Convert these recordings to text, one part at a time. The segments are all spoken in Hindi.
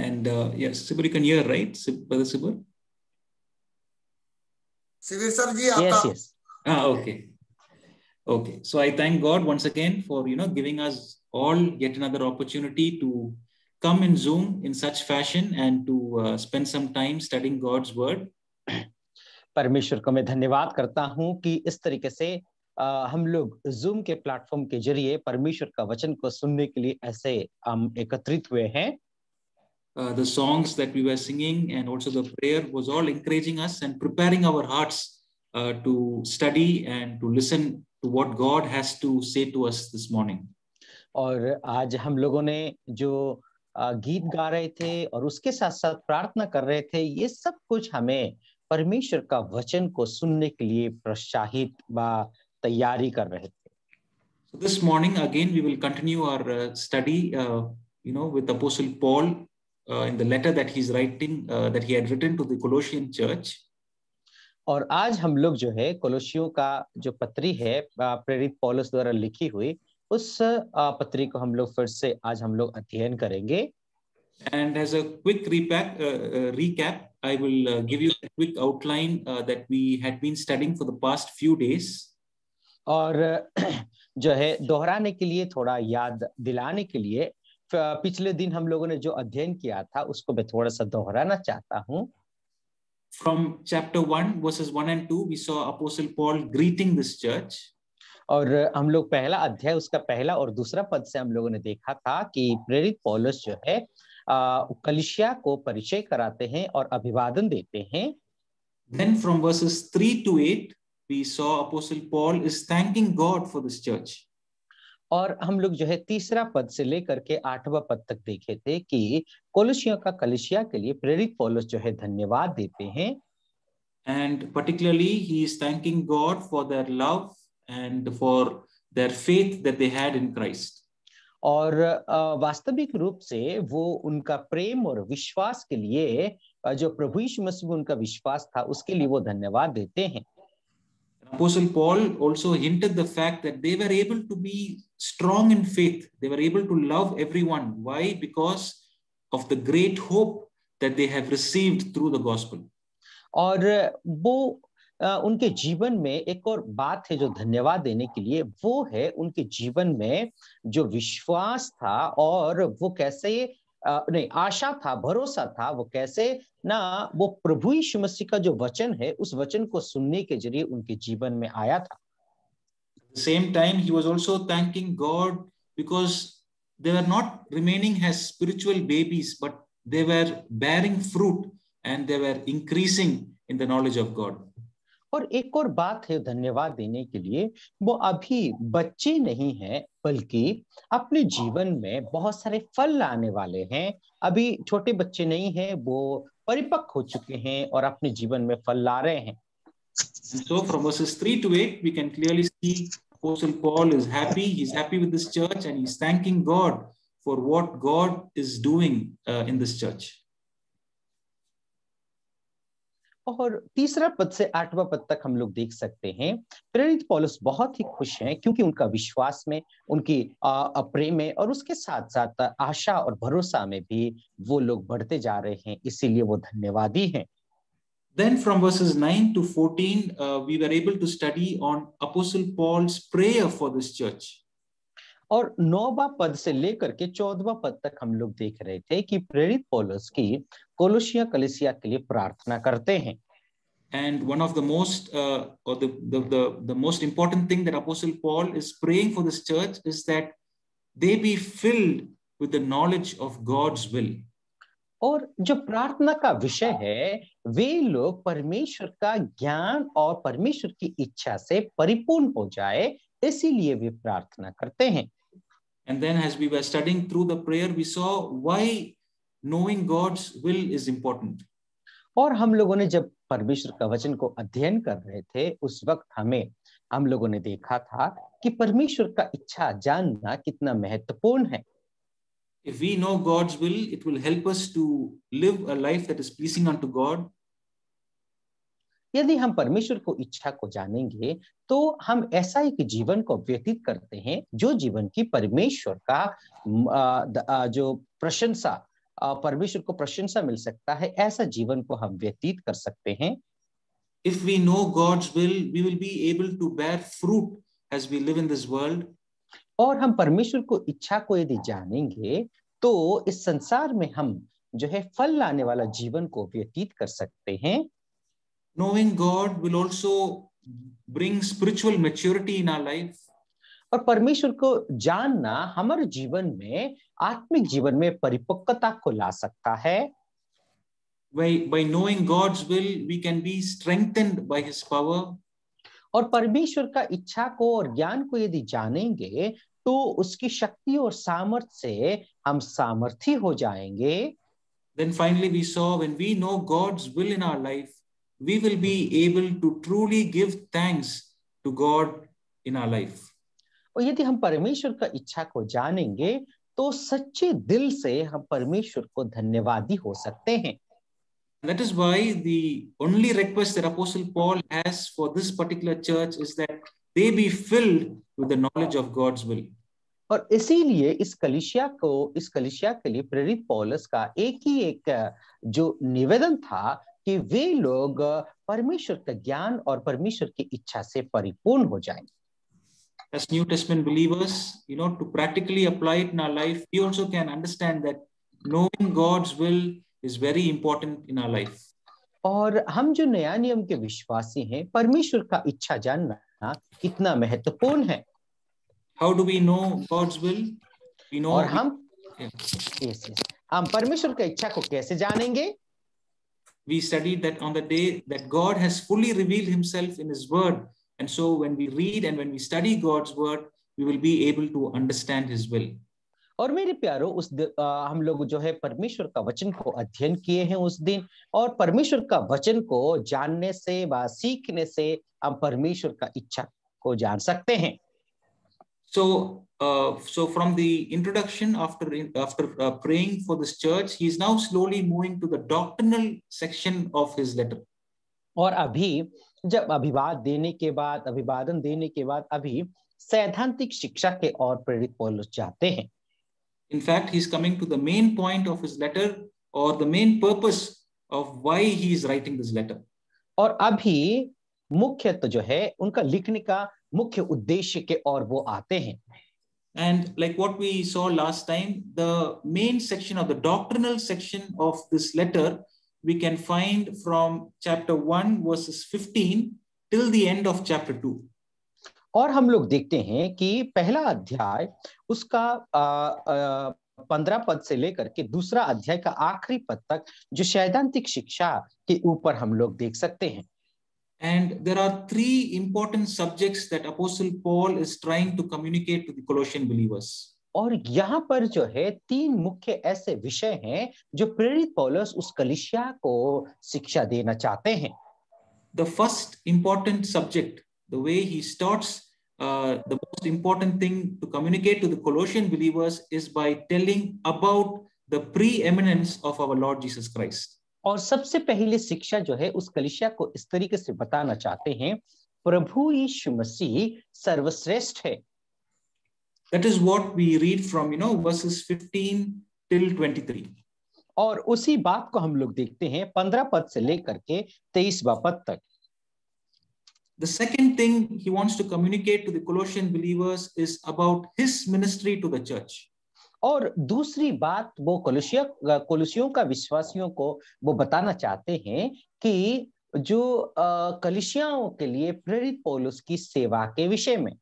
And yes, Sibur, you can hear, right, Brother Sibur? Sibir sir ji, yes, yes. Okay. Okay. So I thank God once again for, giving us all yet another opportunity to come in Zoom in such fashion and to spend some time studying God's word. परमेश्वर को मैं धन्यवाद करता हूं कि इस तरीके से हम लोग Zoom के प्लेटफॉर्म के जरिए परमेश्वर का वचन को सुनने के लिए ऐसे हम एकत्रित हुए हैं. The songs that we were singing and also the prayer was all encouraging us and preparing our hearts to study and to listen to what God has to say to us this morning. और आज हम लोगों ने जो गीत गा रहे थे और उसके साथ साथ प्रार्थना कर रहे थे, ये सब कुछ हमें परमेश्वर का वचन को सुनने के लिए प्रोत्साहित व तैयारी कर रहे थे. So this morning again we will continue our study with Apostle Paul in the letter that he's writing that he had written to the Colossian church. और आज हम लोग जो है कोलोसियों का जो पत्री है प्रेरित पौलुस द्वारा लिखी हुई, उस पत्री को हम लोग फिर से आज हम लोग अध्ययन करेंगे. And as a quick recap, I will give you a quick outline that we had been studying for the past few days. और जो है दोहराने के लिए, थोड़ा याद दिलाने के लिए, पिछले दिन हम लोगों ने जो अध्ययन किया था उसको मैं थोड़ा सा दोहराना चाहता हूं. From chapter 1 verses 1 and 2 we saw Apostle Paul greeting this church. और हम लोग पहला अध्याय उसका पहला और दूसरा पद से हम लोगों ने देखा था कि प्रेरित पौलुस जो है कलीसिया को परिचय कराते हैं और अभिवादन देते हैं. Then from verses 3 to 8 we saw Apostle Paul is thanking God for this church. और हम लोग जो है तीसरा पद से लेकर के 8वां पद तक देखे थे कि कोलोसियों का कलीसिया के लिए प्रेरित पौलुस जो है धन्यवाद देते हैं. And particularly he is thanking God for their love and for their faith that they had in Christ. और वास्तविक रूप से वो उनका प्रेम और विश्वास के लिए, जो प्रभु यीशु मसीह में उनका विश्वास था, उसके लिए वो धन्यवाद देते हैं. Apostle Paul also hinted the fact that they were able to be strong in faith. They were able to love everyone. Why? Because of the great hope that they have received through the gospel. और वो उनके जीवन में एक और बात है जो धन्यवाद देने के लिए, वो है उनके जीवन में जो विश्वास था और वो कैसे नहीं आशा था, भरोसा था, वो कैसे ना वो प्रभु यीशु मसीह का जो वचन है उस वचन को सुनने के जरिए उनके जीवन में आया था. At the same time he was also thanking God because they were not remaining as spiritual babies but they were bearing fruit and they were increasing in the knowledge of God. और एक और बात है धन्यवाद देने के लिए, वो अभी बच्चे नहीं हैं बल्कि अपने जीवन में बहुत सारे फल लाने वाले हैं. अभी छोटे बच्चे नहीं हैं, वो परिपक्व हो चुके हैं और अपने जीवन में फल ला रहे हैं. And so from verses 3 to 8 we can clearly see Apostle Paul is happy. He's happy with this church and he's thanking God for what God is doing in this church. और तीसरा पद से 8वां पद तक हम लोग देख सकते हैं प्रेरित पौलुस बहुत ही खुश हैं क्योंकि उनका विश्वास में, उनकी प्रेम में और उसके साथ साथ आशा और भरोसा में भी वो लोग बढ़ते जा रहे हैं, इसीलिए वो धन्यवादी हैं. Then from verses 9 to 14 we were able to study on Apostle Paul's prayer for this church. और 9वां पद से लेकर के 14वां पद तक हम लोग देख रहे थे कि प्रेरित पौलुस की कोलोसिया कलीसिया के लिए प्रार्थना करते हैं. And one of the most or the most important thing that Apostle Paul is praying for this church is that they be filled with the knowledge of God's will. और जो प्रार्थना का विषय है, वे लोग परमेश्वर का ज्ञान और परमेश्वर की इच्छा से परिपूर्ण हो जाए, इसीलिए वे प्रार्थना करते हैं. And then as we were studying through the prayer we saw why knowing God's will is important. और हम लोगों ने जब परमेश्वर का वचन को अध्ययन कर रहे थे उस वक्त हम लोगों ने देखा था कि परमेश्वर का इच्छा जानना कितना महत्वपूर्ण है. If we know God's will, it will help us to live a life that is pleasing unto God. यदि हम परमेश्वर को इच्छा को जानेंगे तो हम ऐसा एक जीवन को व्यतीत करते हैं जो जीवन की परमेश्वर का जो प्रशंसा परमेश्वर को प्रशंसा मिल सकता है, ऐसा जीवन को हम व्यतीत कर सकते हैं। If we know God's will, we will be able to bear fruit as we live in this world. और हम परमेश्वर को इच्छा को यदि जानेंगे तो इस संसार में हम जो है फल लाने वाला जीवन को व्यतीत कर सकते हैं। Knowing God will also bring spiritual maturity in our life. और परमेश्वर को जानना हमारे जीवन में, आत्मिक जीवन में परिपक्वता को ला सकता है। By knowing God's will, we can be strengthened by His power. और परमेश्वर का इच्छा को और ज्ञान को यदि जानेंगे तो उसकी शक्ति और सामर्थ्य से हम सामर्थी हो जाएंगे। Then finally we saw, when we know God's will in our life, we will be able to truly give thanks to God in our life. और यदि हम परमेश्वर का इच्छा को जानेंगे तो सच्चे दिल से हम परमेश्वर को धन्यवादी हो सकते हैं। That is why the only request that Apostle Paul has for this particular church is that they be filled with the knowledge of God's will. और इसीलिए इस कलीसिया के लिए प्रेरित पौलुस का एक जो निवेदन था कि वे लोग परमेश्वर का ज्ञान और परमेश्वर की इच्छा से परिपूर्ण हो जाएं। As New Testament believers, to practically apply it in our life, we also can understand that knowing God's will is very important in our life. और हम जो नया नियम के विश्वासी हैं, परमेश्वर का इच्छा जानना कितना महत्वपूर्ण है। How do we know God's will? We know. और हम परमेश्वर की इच्छा को कैसे जानेंगे? We studied that on the day that God has fully revealed Himself in His Word, and so when we read and when we study God's Word, we will be able to understand His will. और मेरे प्यारो हम लोग जो है परमेश्वर का वचन को अध्ययन किए हैं उस दिन, और परमेश्वर का वचन को जानने से व सीखने से हम परमेश्वर का इच्छा को जान सकते हैं। So from the introduction, after praying for this church, he is now slowly moving to the doctrinal section of his letter. और अभी जब अभिवादन देने के बाद अभी सैद्धांतिक शिक्षा के और प्रेरित पौलुस जाते हैं। In fact, he is coming to the main point of his letter, or the main purpose of why he is writing this letter. और अभी मुख्य तो जो है उनका लिखने का मुख्य उद्देश्य के और वो आते हैं। And like what we saw last time, the main section of the doctrinal section of this letter we can find from chapter 1 verses 15 till the end of chapter 2. और हम लोग देखते हैं कि पहला अध्याय उसका 15 पद से लेकर के दूसरा अध्याय का आखिरी पद तक जो सैद्धांतिक शिक्षा के ऊपर हम लोग देख सकते हैं। And there are three important subjects that Apostle Paul is trying to communicate to the Colossian believers. और यहाँ पर जो है तीन मुख्य ऐसे विषय हैं जो प्रेरित पौलुस उस कलीसिया को शिक्षा देना चाहते हैं। The first important subject, the way he starts, the most important thing to communicate to the Colossian believers is by telling about the preeminence of our Lord Jesus Christ. और सबसे पहले शिक्षा जो है उस कलीसिया को इस तरीके से बताना चाहते हैं, प्रभु यीशु मसीह सर्वश्रेष्ठ है। That is what we read from, verses 15 till 23. और उसी बात को हम लोग देखते हैं 15 पद से लेकर के 23वां पद तक। The second thing he wants to communicate to the Colossian believers is about his ministry to the church. और दूसरी बात वो कोलोसियों का विश्वासियों को वो बताना चाहते हैं कि जो कलीसियाओं के लिए प्रेरित पौलुस की सेवा के विषय में।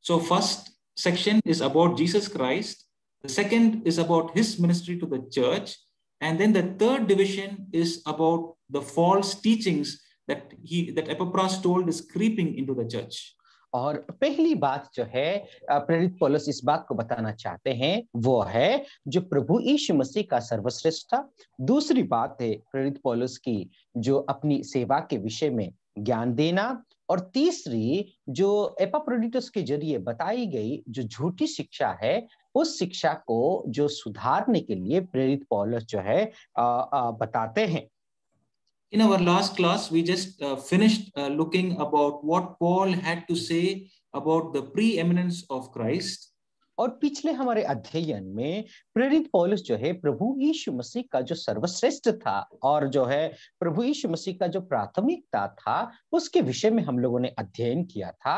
So first section is about Jesus Christ, the second is about his ministry to the church, and then the third division is about the false teachings that Epaphras told is creeping into the church. और पहली बात जो है प्रेरित पौलुस इस बात को बताना चाहते हैं वो है जो प्रभु यीशु मसीह का सर्वश्रेष्ठ था। दूसरी बात है प्रेरित पौलुस की जो अपनी सेवा के विषय में ज्ञान देना, और तीसरी जो एपाफ्रोडिटस के जरिए बताई गई जो झूठी शिक्षा है उस शिक्षा को जो सुधारने के लिए प्रेरित पौलुस जो है बताते हैं। In our last class, we just finished looking about what Paul had to say about the preeminence of Christ. और पिछले हमारे अध्ययन में प्रेरित पौलुस जो है प्रभु यीशु मसीह का जो सर्वश्रेष्ठ था और जो है प्रभु यीशु मसीह का जो प्राथमिकता था उसके विषय में हम लोगों ने अध्ययन किया था।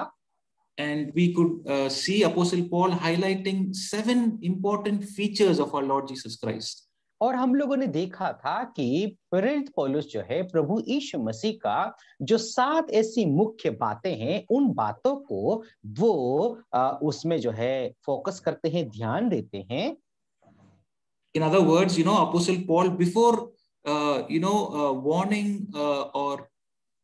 And we could see Apostle Paul highlighting 7 important features of our Lord Jesus Christ. और हम लोगों ने देखा था कि प्रेरित पौलुस जो है प्रभु यीशु मसीह का जो 7 ऐसी मुख्य बातें हैं उन बातों को वो उसमें जो है फोकस करते हैं, ध्यान देते हैं। In other words, Apostle Paul, before warning or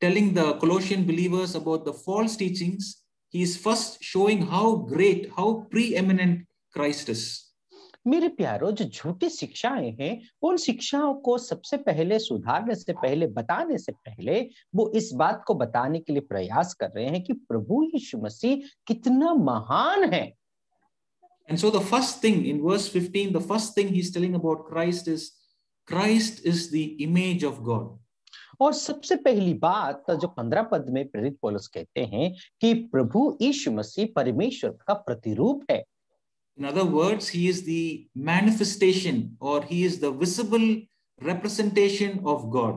telling the Colossian believers about the false teachings, he is first showing how great, how preeminent Christ is. मेरे प्यारो, जो झूठी शिक्षाएं हैं उन शिक्षाओं को सबसे पहले सुधारने से पहले, बताने से पहले वो इस बात को बताने के लिए प्रयास कर रहे हैं कि प्रभु यीशु मसीह कितना महान है। And so the first thing in verse 15, the first thing he's telling about Christ is the image of God. और सबसे पहली बात जो 15 पद में प्रेरित पौलुस कहते हैं कि प्रभु यीशु मसीह परमेश्वर का प्रतिरूप है। In other words, he is the manifestation or he is the visible representation of God.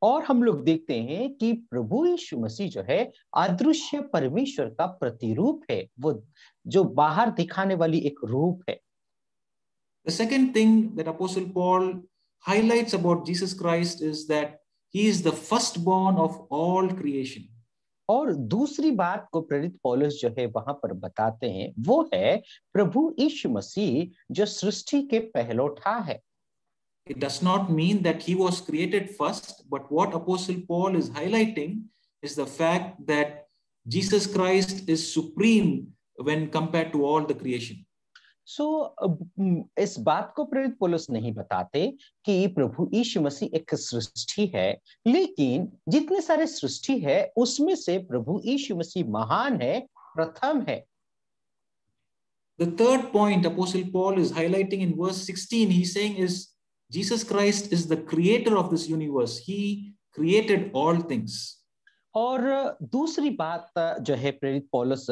और हम लोग देखते हैं कि प्रभु यीशु मसीह जो है अदृश्य परमेश्वर का प्रतिरूप है, वो जो बाहर दिखाने वाली एक रूप है। The second thing that Apostle Paul highlights about Jesus Christ is that he is the firstborn of all creation. और दूसरी बात को प्रेरित पौलुस जो है वहां पर बताते हैं वो है प्रभु यीशु मसीह जो सृष्टि के पहलौठा है। It does not mean that he was created first, but what Apostle Paul is highlighting is the fact that Jesus Christ is supreme when compared to all the creation. इस बात को प्रेरित पौलुस नहीं बताते कि प्रभु यीशु मसीह एक सृष्टि है, लेकिन जितने सारे सृष्टि है उसमें से प्रभु यीशु मसीह महान है, प्रथम है। The third point Apostle Paul is highlighting in verse 16, he's saying is Jesus Christ is the creator of this universe. He created all things. और दूसरी बात जो है प्रेरित पौलुस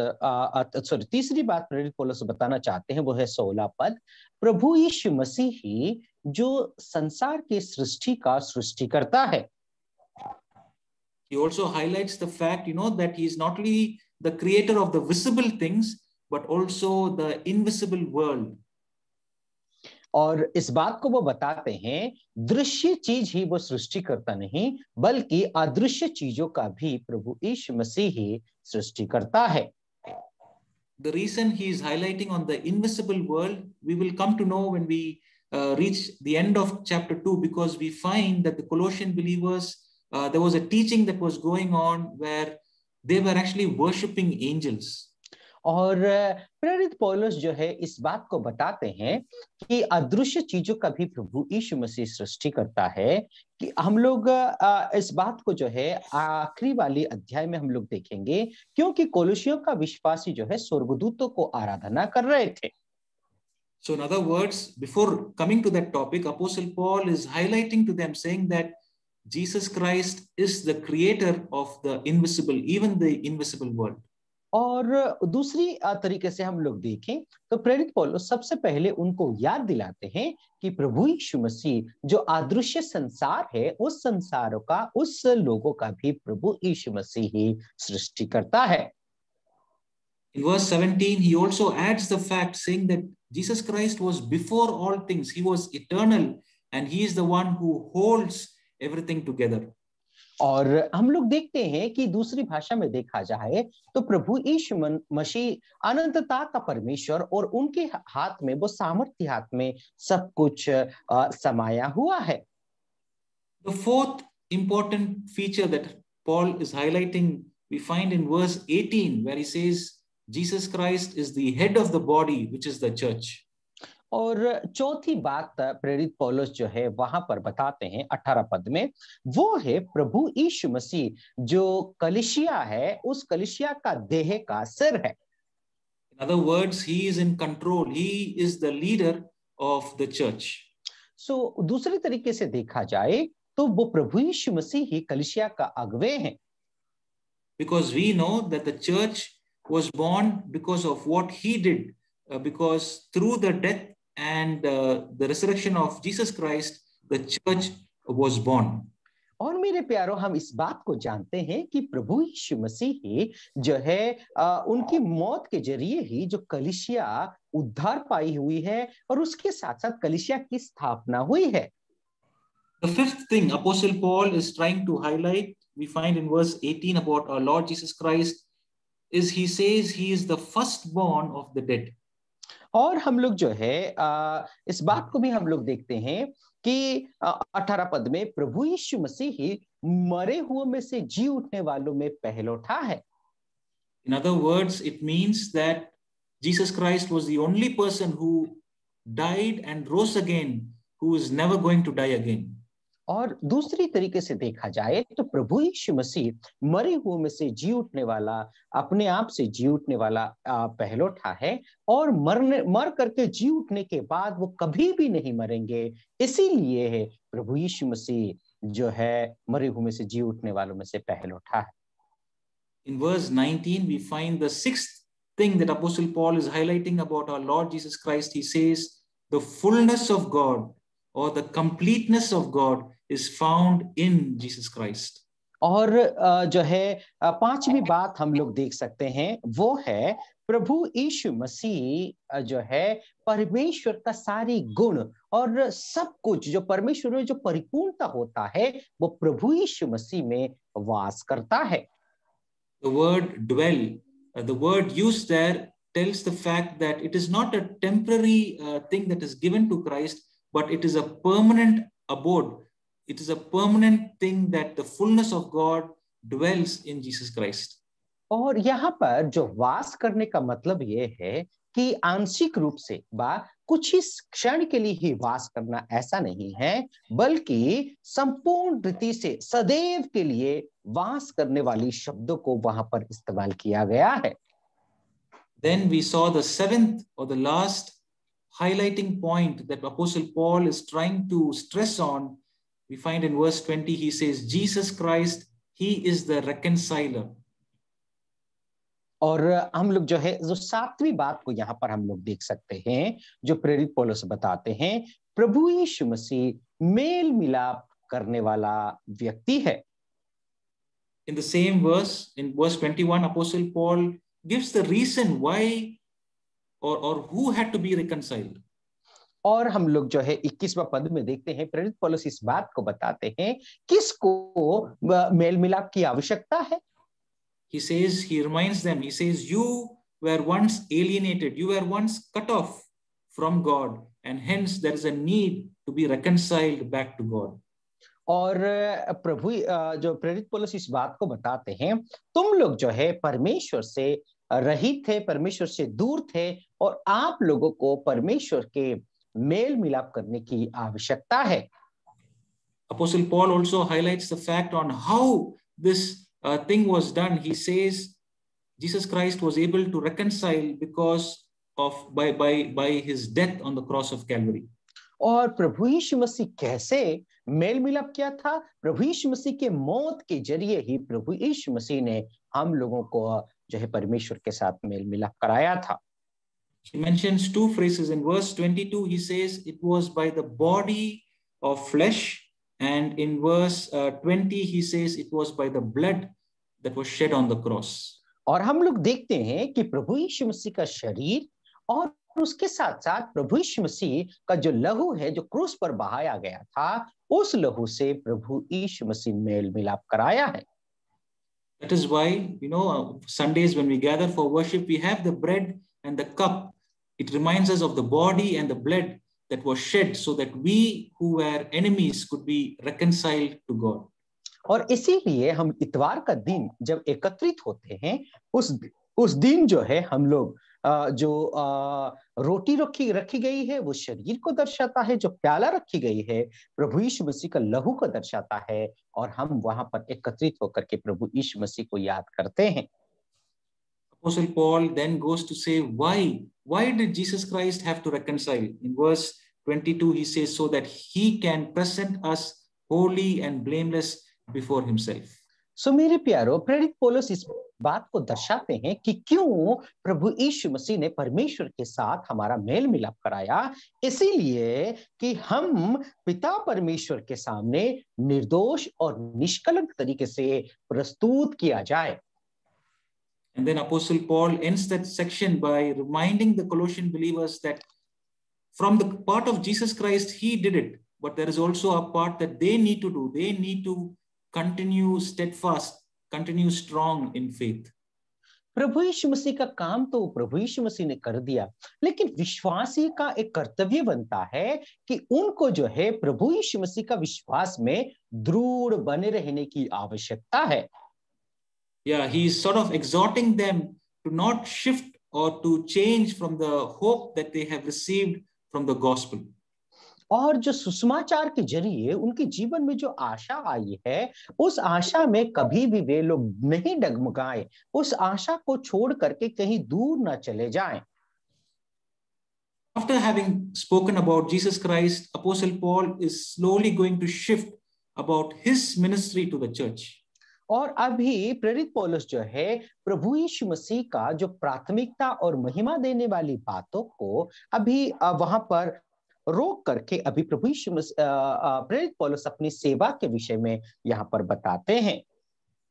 तीसरी बात प्रेरित पौलुस बताना चाहते हैं वो है 16 पद, प्रभु यीशु मसीह ही जो संसार के सृष्टि का सृष्टिकर्ता है। He also highlights the fact, that he is not only the creator of the visible things, but also the invisible world. और इस बात को वो बताते हैं दृश्य चीज ही वो सृष्टि करता नहीं, बल्कि अदृश्य चीजों का भी प्रभु यीशु मसीह ही सृष्टि करता है। The reason he is highlighting on the invisible world, we will come to know when we reach the end of chapter 2, because we find that the Colossian believers, there was a teaching that was going on where they were actually worshipping angels. और प्रेरित पौलुस जो है इस बात को बताते हैं कि अदृश्य चीजों का भी प्रभु यीशु मसीह सृष्टि करता है, कि हम लोग इस बात को जो है आखिरी वाली अध्याय में हम लोग देखेंगे, क्योंकि कोलोसियों का विश्वासी जो है स्वर्गदूतों को आराधना कर रहे थे। So in other words, before coming to that topic, Apostle Paul is highlighting to them, saying that Jesus Christ is the creator of the invisible, even the invisible world. और दूसरी तरीके से हम लोग देखें तो प्रेरित पौलुस सबसे पहले उनको याद दिलाते हैं कि प्रभु यीशु मसीह जो अदृश्य संसार है उस संसारों का, उस लोगों का भी प्रभु यीशु मसीह ही सृष्टि करता है। In verse 17, he also adds the fact, saying that Jesus Christ was before all things. He was eternal, and he is the one who holds everything together. और हम लोग देखते हैं कि दूसरी भाषा में देखा जाए तो प्रभु यीशु मसीह अनंतता का परमेश्वर और उनके हाथ में, वो सामर्थ्य हाथ में सब कुछ समाया हुआ है। The fourth important feature that Paul is highlighting, we find in verse 18, where he says Jesus Christ is the head of the body, which is the church. और चौथी बात प्रेरित पौलुस जो है वहां पर बताते हैं 18 पद में, वो है प्रभु यीशु मसीह जो कलीसिया है, उस कलीसिया का देह का सिर है। In other words, he is in control. He is the leader of the church. So दूसरे तरीके से देखा जाए तो वो प्रभु यीशु मसीह ही कलीसिया का अगुवे हैं। Because we know that the church was born because of what he did because through the death and the resurrection of Jesus Christ, the church was born. और मेरे प्यारों, हम इस बात को जानते हैं कि प्रभु यीशु मसीह ही जो है उनकी मौत के जरिए ही जो कलीसिया उद्धार पाई हुई है और उसके साथ साथ कलीसिया की स्थापना हुई है. The fifth thing Apostle Paul is trying to highlight, we find in verse 18 about our Lord Jesus Christ, is he says he is the firstborn of the dead. और हम लोग जो है इस बात को भी हम लोग देखते हैं कि 18 पद में प्रभु यीशु मसीह ही मरे हुए में से जी उठने वालों में पहलौठा है. In other words, it means that Jesus Christ was the only person who died and rose again, who is never going to die again. और दूसरी तरीके से देखा जाए तो प्रभु यीशु मसीह मरे हुए में से जी उठने वाला, अपने आप से जी उठने वाला पहलौठा है और मर करके जी उठने के बाद वो कभी भी नहीं मरेंगे. इसीलिए है प्रभु यीशु मसीह जो है मरे हुए में से जी उठने वालों में से पहलौठा है. In verse 19 we find the sixth thing that Apostle Paul is highlighting about our Lord Jesus Christ. He says the fullness of God or the completeness of God is found in Jesus Christ. और जो है पांचवी बात हम लोग देख सकते हैं वो है प्रभु यीशु मसीह जो है परमेश्वर का सारी गुण और सब कुछ जो परमेश्वर में जो परिपूर्णता होता है वो प्रभु यीशु मसीह में वास करता है. The word dwell, the word used there tells the fact that it is not a temporary thing that is given to Christ, but it is a permanent abode. It is a permanent thing that the fullness of God dwells in Jesus Christ. और यहाँ पर जो वास करने का मतलब ये है कि आंशिक रूप से कुछ ही क्षण के लिए ही वास करना ऐसा नहीं है, बल्कि संपूर्ण रीति से सदैव के लिए वास करने वाली शब्दों को वहां पर इस्तेमाल किया गया है. Then we saw the seventh or the last highlighting point that Apostle Paul is trying to stress on. We find in verse 20, he says, Jesus Christ, he is the reconciler. और हम लोग जो है जो सातवीं बात को यहाँ पर हम लोग देख सकते हैं जो प्रेरित पौलुस बताते हैं, प्रभु यीशु मसीह मेल मिलाप करने वाला व्यक्ति है. In the same verse, in verse 21, Apostle Paul gives the reason why or who had to be reconciled. और हम लोग जो है 21वां पद में देखते हैं प्रेरित पौलुस इस बात को बताते हैं किसको मेल मिलाप की आवश्यकता है. He says, he reminds them, he says, you were once alienated, you were once cut off from God, and hence there is a need to be reconciled back to God. और प्रभु जो प्रेरित पौलुस इस बात को बताते हैं, तुम लोग जो है परमेश्वर से रहित थे, परमेश्वर से दूर थे और आप लोगों को परमेश्वर के मेल मिलाप करने की आवश्यकता है. Apostle Paul also highlights the fact on how this thing was done. He says Jesus Christ was able to reconcile because of by his death on the cross of Calvary. और प्रभु यीशु मसीह कैसे मेल मिलाप किया था? प्रभु यीशु मसीह के मौत के जरिए ही प्रभु यीशु मसीह ने हम लोगों को जो है परमेश्वर के साथ मेल मिलाप कराया था. He mentions two phrases. In verse 22 he says it was by the body of flesh, and in verse 20 he says it was by the blood that was shed on the cross. और हम लोग देखते हैं कि प्रभु यीशु मसीह का शरीर और उसके साथ साथ प्रभु यीशु मसीह का जो लहू है जो क्रूस पर बहाया गया था, उस लहू से प्रभु यीशु मसीह मेल मिलाप कराया है. That is why, Sundays when we gather for worship, we have the bread and the cup. It reminds us of the body and the blood that was shed so that we who were enemies could be reconciled to God. और इसीलिए हम इतवार का दिन जब एकत्रित होते हैं, उस दिन जो है हम लोग जो रोटी रखी गई है वो शरीर को दर्शाता है, जो प्याला रखी गई है प्रभु यीशु मसीह का लहू को दर्शाता है, और हम वहां पर एकत्रित होकर के प्रभु यीशु मसीह को याद करते हैं. Apostle Paul then goes to say why did Jesus Christ have to reconcile? In verse 22 he says so that he can present us holy and blameless before himself. सो मेरे प्यारो, प्रेरित पौलुस इस बात को दर्शाते हैं कि क्यों प्रभु यीशु मसीह ने परमेश्वर के साथ हमारा मेल मिलाप कराया, इसीलिए कि हम पिता परमेश्वर के सामने निर्दोष और निष्कलंक तरीके से प्रस्तुत किया जाए। And then Apostle Paul ends that section by reminding the Colossian believers that from the part of Jesus Christ, he did it, but there is also a part that they need to do. They need to continue steadfast, continue strong in faith. प्रभु यीशु मसीह का काम तो प्रभु यीशु मसीह ने कर दिया, लेकिन विश्वासी का एक कर्तव्य बनता है कि उनको जो है प्रभु यीशु मसीह का विश्वास में दृढ़ बने रहने की आवश्यकता है। Yeah, he is sort of exhorting them to not shift or to change from the hope that they have received from the gospel. और जो सुसमाचार के जरिए उनके जीवन में जो आशा आई है, उस आशा में कभी भी वे लोग नहीं डगमगाए, उस आशा को छोड़ करके कहीं दूर ना चले जाएं। After having spoken about Jesus Christ, Apostle Paul is slowly going to shift about his ministry to the church. और अभी प्रेरित पौलुस जो है प्रभु यीशु मसीह का जो प्राथमिकता और महिमा देने वाली बातों को अभी वहां पर रोक करके अभी प्रभु यीशु प्रेरित पौलुस अपनी सेवा के विषय में यहाँ पर बताते हैं।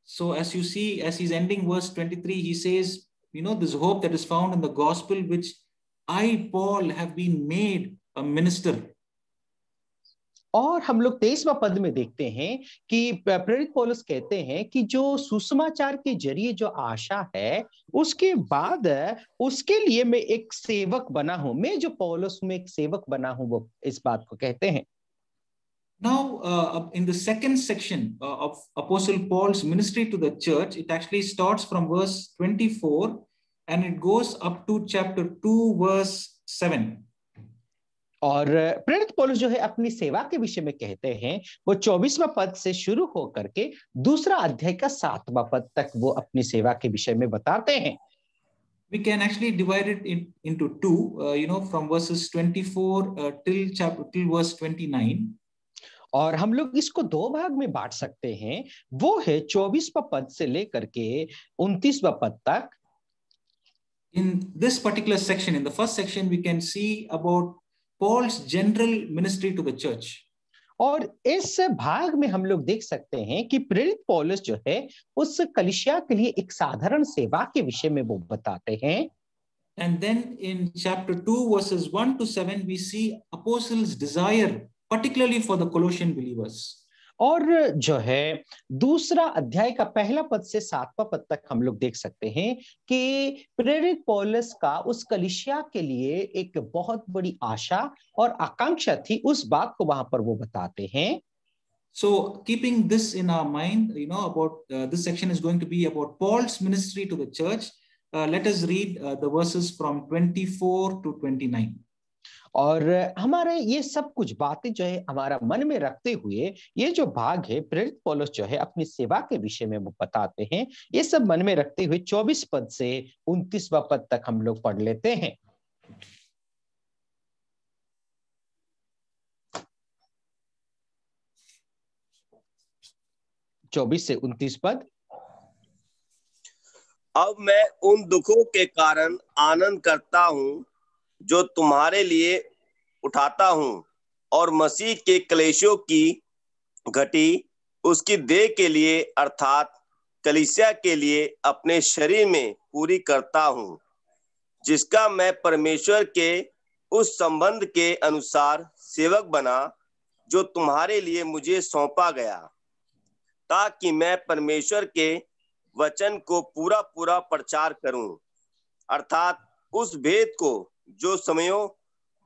So as you see, as he's ending verse 23, he says, this hope that is found in the gospel, which I, Paul, have been made a minister. और हम लोग 23वां पद में देखते हैं कि प्रेरित पौलुस कहते हैं कि जो सुसमाचार के जरिए जो आशा है, उसके बाद उसके लिए मैं एक सेवक बना हूं। मैं जो पौलुस में एक सेवक बना हूं, वो इस बात को कहते हैं। Now, in the second section of Apostle Paul's ministry to the church, it actually starts from verse 24 and it goes up to chapter 2, verse 7. और प्रेरित पौलुस जो है अपनी सेवा के विषय में कहते हैं, वो 24वां पद से शुरू होकर के दूसरा अध्याय का 7वां पद तक वो अपनी सेवा के विषय में बताते हैं। We can actually divide it into two, from verses 24 till verse 29. और हम लोग इसको दो भाग में बांट सकते हैं, वो है 24वां पद से लेकर के 29वां पद तक। In this particular section, in the first section, we can see about Paul's general ministry to the church. और इस भाग में हम लोग देख सकते हैं कि प्रेरित पौलुस जो है उस कलीसिया के लिए एक साधारण सेवा के विषय में वो बताते हैं। And then in chapter 2 verses 1 to 7 we see apostles' desire particularly for the Colossian believers. और जो है दूसरा अध्याय का पहला पद से 7वां पद तक हम लोग देख सकते हैं कि प्रेरित पौलुस का उस कलीसिया के लिए एक बहुत बड़ी आशा और आकांक्षा थी, उस बात को वहां पर वो बताते हैं। So keeping this in our mind, about this section is going to be about Paul's ministry to the church. Let us read the verses from 24 to 29. और हमारे ये सब कुछ बातें जो है हमारा मन में रखते हुए ये जो भाग है प्रेरित पौलुस जो है अपनी सेवा के विषय में वो बताते हैं, ये सब मन में रखते हुए 24 पद से 29वां पद तक हम लोग पढ़ लेते हैं। चौबीस से 29 पद। अब मैं उन दुखों के कारण आनंद करता हूं जो तुम्हारे लिए उठाता हूं और मसीह के क्लेशों की घटी उसकी देह के लिए अर्थात कलीसिया के लिए अपने शरीर में पूरी करता हूं, जिसका मैं परमेश्वर के उस संबंध के अनुसार सेवक बना जो तुम्हारे लिए मुझे सौंपा गया, ताकि मैं परमेश्वर के वचन को पूरा पूरा प्रचार करूं, अर्थात उस भेद को जो समयों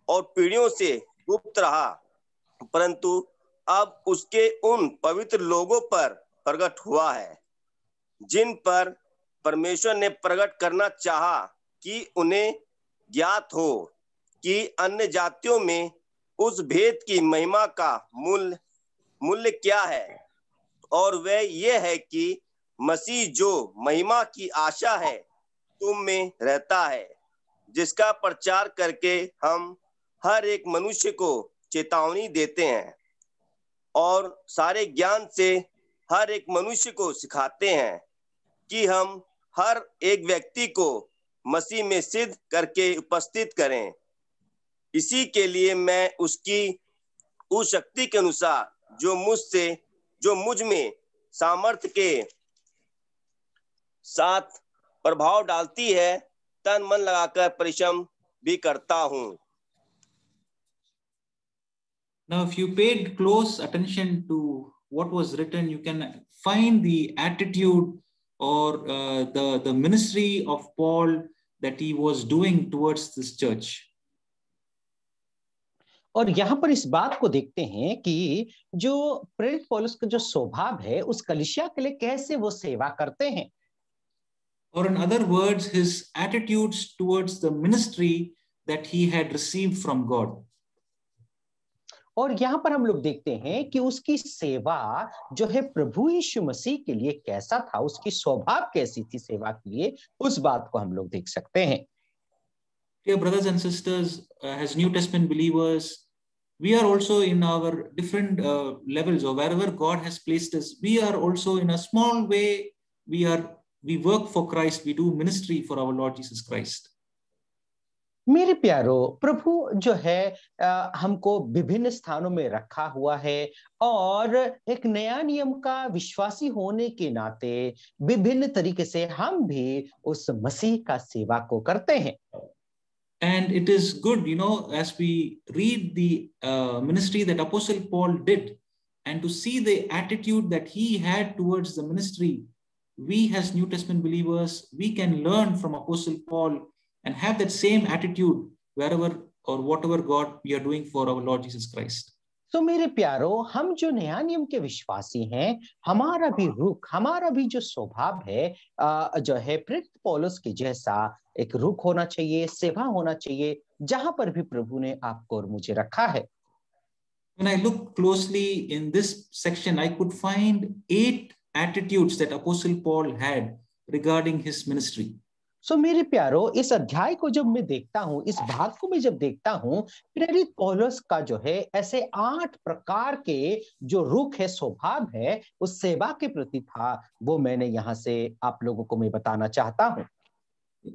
और पीढ़ियों से गुप्त रहा, परंतु अब उसके उन पवित्र लोगों पर प्रकट हुआ है, जिन पर परमेश्वर ने प्रकट करना चाहा कि उन्हें ज्ञात हो कि अन्य जातियों में उस भेद की महिमा का मूल्य क्या है, और वह ये है कि मसीह जो महिमा की आशा है तुम में रहता है, जिसका प्रचार करके हम हर एक मनुष्य को चेतावनी देते हैं और सारे ज्ञान से हर एक मनुष्य को सिखाते हैं कि हम हर एक व्यक्ति को मसीह में सिद्ध करके उपस्थित करें। इसी के लिए मैं उसकी उस शक्ति के अनुसार जो मुझ में सामर्थ्य के साथ प्रभाव डालती है, तन मन लगाकर परिश्रम भी करता हूं। Now, if you paid close attention to what was written, you can find the attitude or the ministry of Paul that he was doing towards this church. और यहाँ पर इस बात को देखते हैं कि जो प्रेरित पौलुस का जो स्वभाव है उस कलीसिया के लिए कैसे वो सेवा करते हैं। Or in other words, his attitudes towards the ministry that he had received from God. और यहाँ पर हम लोग देखते हैं कि उसकी सेवा जो है प्रभु यीशु मसीह के लिए कैसा था, उसकी स्वभाव कैसी थी सेवा के लिए, उस बात को हम लोग देख सकते हैं। Dear brothers and sisters, as New Testament believers, we are also in our different levels, or wherever God has placed us, we are also in a small way, we work for Christ, we do ministry for our Lord Jesus Christ. मेरे प्यारो, प्रभु जो है हमको विभिन्न स्थानों में रखा हुआ है और एक नया नियम का विश्वासी होने के नाते विभिन्न तरीके से हम भी उस मसीह का सेवा को करते हैं। And it is good, as we read the ministry that Apostle Paul did, and to see the attitude that he had towards the ministry, we as New Testament believers, we can learn from Apostle Paul and have that same attitude wherever or whatever God we are doing for our Lord Jesus Christ. तो मेरे प्यारो, हम जो नया नियम के विश्वासी हैं, हमारा भी रुख, हमारा भी जो स्वभाव है जो है प्रेरित पौलुस के जैसा एक रुख होना चाहिए, सेवा होना चाहिए, जहां पर भी प्रभु ने आपको और मुझे रखा है। When I look closely in this section, I could find 8 attitudes that Apostle Paul had regarding his ministry. सो मेरे प्यारो, इस अध्याय को जब मैं देखता हूं, इस भाग को मैं जब देखता हूं, प्रेरित पौलुस का जो है ऐसे 8 प्रकार के जो रुख है, स्वभाव है, उस सेवा के प्रति था, वो मैंने यहां से आप लोगों को मैं बताना चाहता हूं।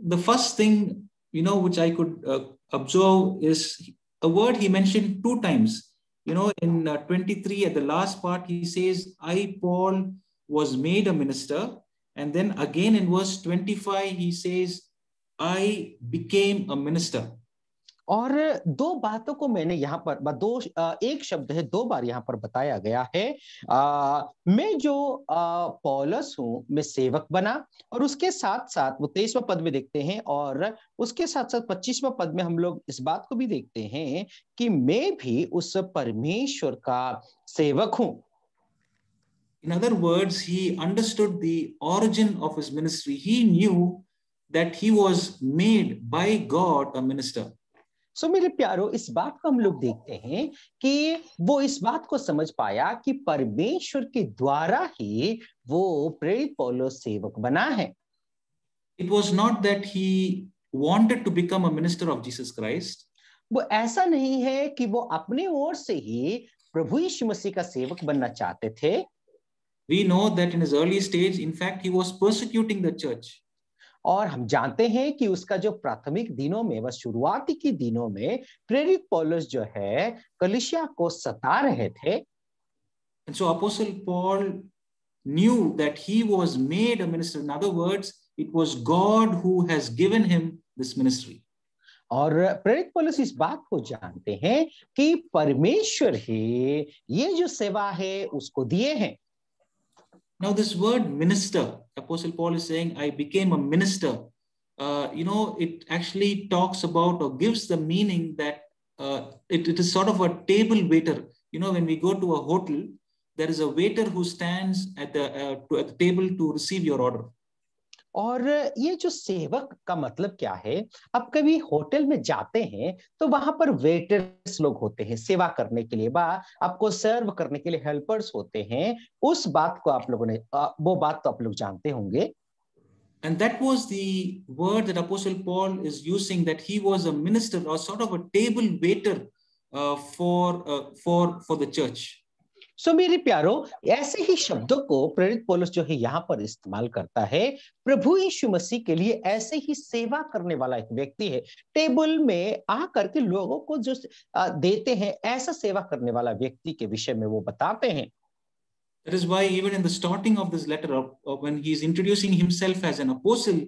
The first thing, which I could observe is a word he mentioned 2 times. In 23 at the last part, he says, I, Paul, was made a minister. And then again in verse 25, he says, I became a minister. और 2 बातों को मैंने यहाँ पर एक शब्द है 2 बार यहाँ पर बताया गया है। मैं जो पौलुस हूँ, मैं सेवक बना, और उसके साथ साथ वो 23वां पद में देखते हैं, और उसके साथ साथ 25वां पद में हम लोग इस बात को भी देखते हैं कि मैं भी उस परमेश्वर का सेवक हूँ। In other words, he understood the origin of his ministry. He knew that he was made by God a minister. सो मेरे प्यारो, इस बात को हम लोग देखते हैं कि वो इस बात को समझ पाया कि परमेश्वर के द्वारा ही वो प्रेरित पौलुस सेवक बना है। It was not that he wanted to become a minister of Jesus Christ. वो ऐसा नहीं है कि वो अपने ओर से ही प्रभु यीशु मसीह का सेवक बनना चाहते थे। We know that in his early stage, in fact, he was persecuting the church. और हम जानते हैं कि उसका जो प्राथमिक दिनों में, वह शुरुआती के दिनों में प्रेरित पौलुस जो है कलीसिया को सता रहे थे। And so Apostle Paul knew that he was made a minister. In other words, it was God who has given him this ministry. और प्रेरित पौलुस इस बात को जानते हैं कि परमेश्वर ही ये जो सेवा है उसको दिए हैं। Now this word minister, Apostle Paul is saying, I became a minister. It actually talks about or gives the meaning that it is sort of a table waiter. When we go to a hotel, there is a waiter who stands at the table to receive your order. और ये जो सेवक का मतलब क्या है, अब कभी होटल में जाते हैं तो वहां पर वेटर्स लोग होते हैं सेवा करने के लिए, आपको सर्व करने के लिए हेल्पर्स होते हैं। उस बात को आप लोगों ने वो बात तो आप लोग जानते होंगे। And that was the word that Apostle Paul is using, that he was a minister or sort of a table waiter for the church. सो मेरे प्यारो, ऐसे ही शब्दों को प्रेरित पौलुस जो है यहाँ पर इस्तेमाल करता है। प्रभु यीशु मसीह के लिए ऐसे ही सेवा करने वाला एक व्यक्ति है। टेबल में आकर के लोगों को जो देते हैं, ऐसा सेवा करने वाला व्यक्ति के विषय में वो बताते हैं। That is why even in the starting of this letter, when he is introducing himself as an apostle,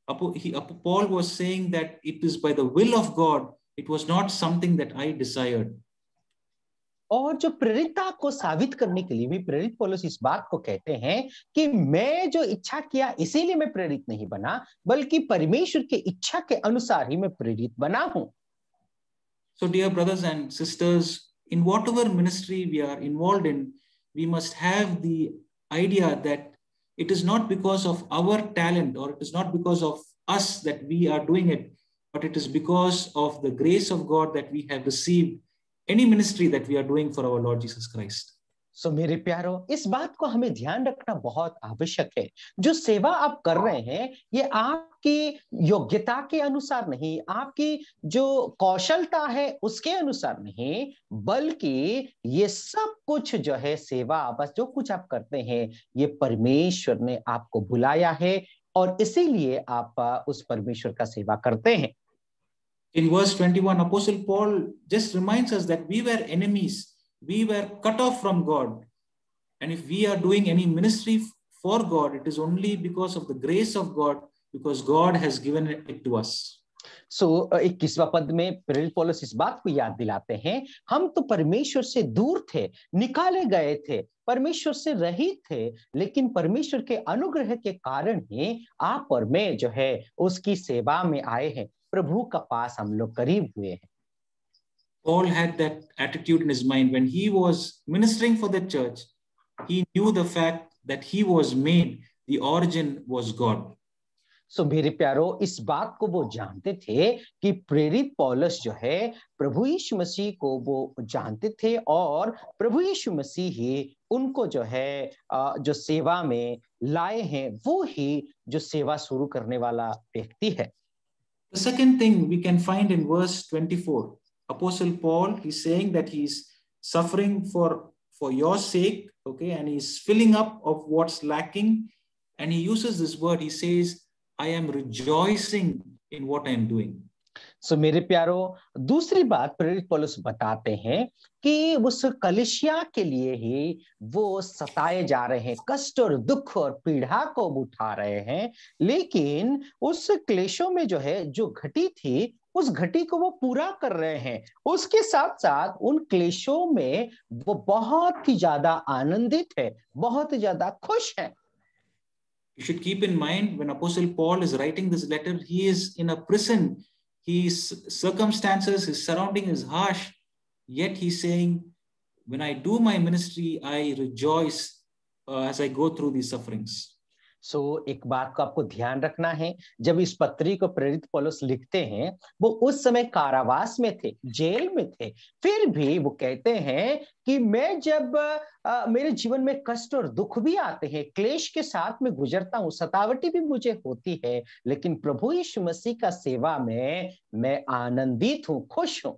Paul was saying that it is by the will of God. It was not something that I desired. और जो प्रेरितता को साबित करने के लिए भी प्रेरित पौलुस इस बात को कहते हैं कि मैं जो इच्छा किया इसीलिए मैं प्रेरित नहीं बना, बल्कि परमेश्वर के इच्छा के अनुसार ही मैं प्रेरित बना हूं। So dear brothers and sisters, in whatever ministry we are involved in, we must have the idea that it is not because of our talent or it is not because of us that we are doing it, but it is because of the grace of God that we have received any ministry that we are doing for our Lord Jesus Christ. सो मेरे प्यारो, इस बात को हमें ध्यान रखना बहुत आवश्यक है। जो सेवा आप कर रहे हैं ये आपकी योग्यता के अनुसार नहीं, आपकी जो कौशलता है उसके अनुसार नहीं, बल्कि ये सब कुछ जो है सेवा बस जो कुछ आप करते हैं ये परमेश्वर ने आपको बुलाया है और इसीलिए आप उस परमेश्वर का सेवा करते हैं। In verse 21, Apostle Paul just reminds us that we were enemies. We were cut off from God. And if we are doing any ministry for God, it is only because of the grace of God, because God has given it to us. सो 21वां पद में प्रेरित पौलुस इस बात को याद दिलाते हैं, हम तो परमेश्वर से दूर थे, निकाले गए थे, परमेश्वर से रहित थे, लेकिन परमेश्वर के अनुग्रह के कारण ही आप और मैं जो है उसकी सेवा में आए हैं, प्रभु का पास हम लोग करीब हुए हैं। Paul had that attitude in his mind when he was ministering for the church. He knew the fact that he was made, the origin was God. सो मेरे प्यारो, इस बात को वो जानते थे कि प्रेरित पौलुस जो है प्रभु यीशु मसीह को वो जानते थे और प्रभु यीशु मसीह ही उनको जो है जो सेवा में लाए हैं, वो ही जो सेवा शुरू करने वाला व्यक्ति है। The second thing we can find in verse 24, Apostle Paul, he's saying that he's suffering for your sake, okay, and he's filling up of what's lacking, and he uses this word, he says, I am rejoicing in what I am doing. सो मेरे प्यारो, दूसरी बात प्रेरित पौलुस बताते हैं कि उस कलीसिया के लिए ही वो सताए जा रहे हैं, कष्ट और दुख और पीड़ा को उठा रहे हैं, लेकिन उस क्लेशों में जो है जो घटी थी उस घटी को वो पूरा कर रहे हैं। उसके साथ साथ उन क्लेशों में वो बहुत ही ज्यादा आनंदित है, बहुत ही ज्यादा खुश है। You should keep in mind when Apostle Paul is writing this letter, he is in a prison. His circumstances, his surrounding is harsh. Yet he's saying, when I do my ministry, I rejoice as I go through these sufferings. सो एक बात को आपको ध्यान रखना है, जब इस पत्री को प्रेरित पौलुस लिखते हैं वो उस समय कारावास में थे, जेल में थे, फिर भी वो कहते हैं कि मैं जब मेरे जीवन में कष्ट और दुख भी आते हैं, क्लेश के साथ में गुजरता हूँ, सतावटी भी मुझे होती है, लेकिन प्रभु यीशु मसीह का सेवा में मैं आनंदित हूँ, खुश हूँ।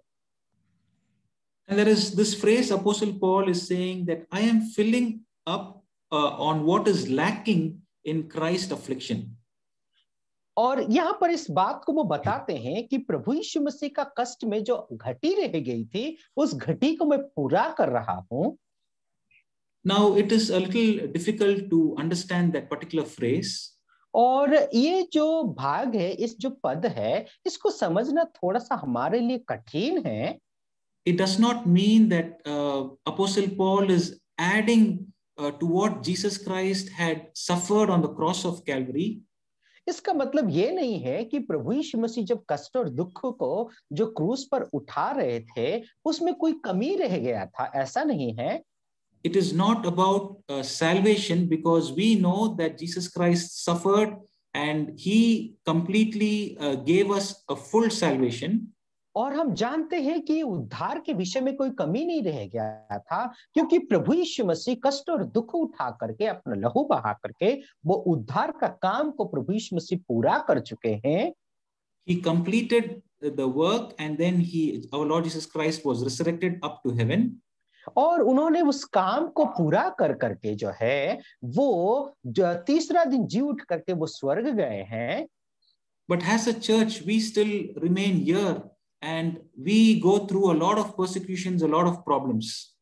And there is this phrase Apostle Paul is saying that I am filling up on what is lacking in Christ affliction. और यहाँ पर इस बात को वो बताते हैं कि प्रभु यीशु मसीह का कष्ट में जो घटी रह गई थी उस घटी को मैं पूरा कर रहा हूँ। Now it is a little difficult to understand that particular phrase. और ये जो भाग है, इस जो पद है, इसको समझना थोड़ा सा हमारे लिए कठिन है। It does not mean that Apostle Paul is adding to what Jesus Christ had suffered on the cross of Calvary. इसका मतलब ये नहीं है कि प्रभु यीशु मसीह जब कष्ट और दुख को जो क्रूस पर उठा रहे थे उसमें कोई कमी रह गया था, ऐसा नहीं है। It is not about salvation, because we know that Jesus Christ suffered and he completely gave us a full salvation. और हम जानते हैं कि उद्धार के विषय में कोई कमी नहीं रह गया था, क्योंकि प्रभु यीशु मसीह कष्ट और दुख उठा करके, अपना लहू बहा करके वो उद्धार का काम को प्रभु यीशु मसीह पूरा कर चुके हैं। He completed the work and then our Lord Jesus Christ was resurrected up to heaven. और उन्होंने उस काम को पूरा कर करके जो है वो तीसरा दिन जी उठ करके वो स्वर्ग गए हैं। But as a church, we still remain here and we go through a lot of persecutions, a lot of problems.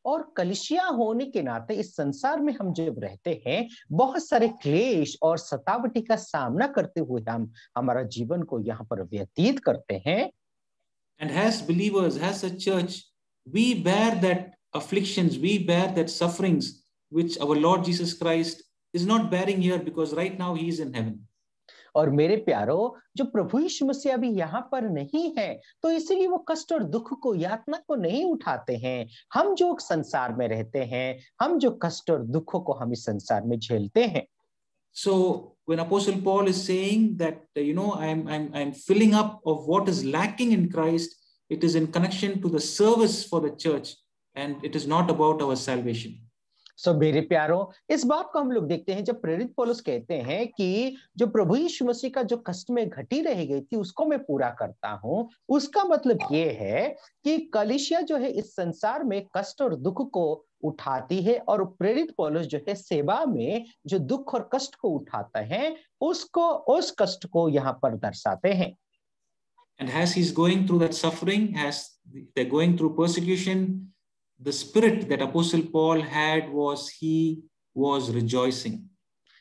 और कलिसिया होने के नाते इस संसार में हम जब रहते हैं बहुत सारे क्लेश और सतावटी का सामना करते हुए हम हमारा जीवन को यहाँ पर व्यतीत करते हैं। And as believers, as a church, we bear that afflictions, we bear that sufferings which our Lord Jesus Christ is not bearing here because right now he is in heaven. और मेरे प्यारो, जो प्रभु यीशु मसीह अभी यहाँ पर नहीं है तो इसीलिए वो कष्ट और दुख को, यातना को नहीं उठाते हैं। हम जो संसार में रहते हैं, हम जो कष्ट और दुखों को हम इस संसार में झेलते हैं। So when Apostle Paul is saying that, I'm filling up of what is lacking in Christ, it is in connection to the service for the church and it is not about our salvation. सो मेरे प्यारों, इस बात को हम लोग देखते हैं जब प्रेरित पौलुस कहते हैं कि जो प्रभु यीशु मसीह का जो कष्ट में घटी रह गई थी उसको मैं पूरा करता हूं। उसका मतलब ये है कि कलीसिया जो है इस संसार में कष्ट और दुख को उठाती है और प्रेरित पौलुस जो है सेवा में जो दुख और कष्ट को उठाता है उसको, उस कष्ट को यहाँ पर दर्शाते हैं। And as he's going through that suffering, as they're going through persecution, the spirit that Apostle Paul had was he was rejoicing.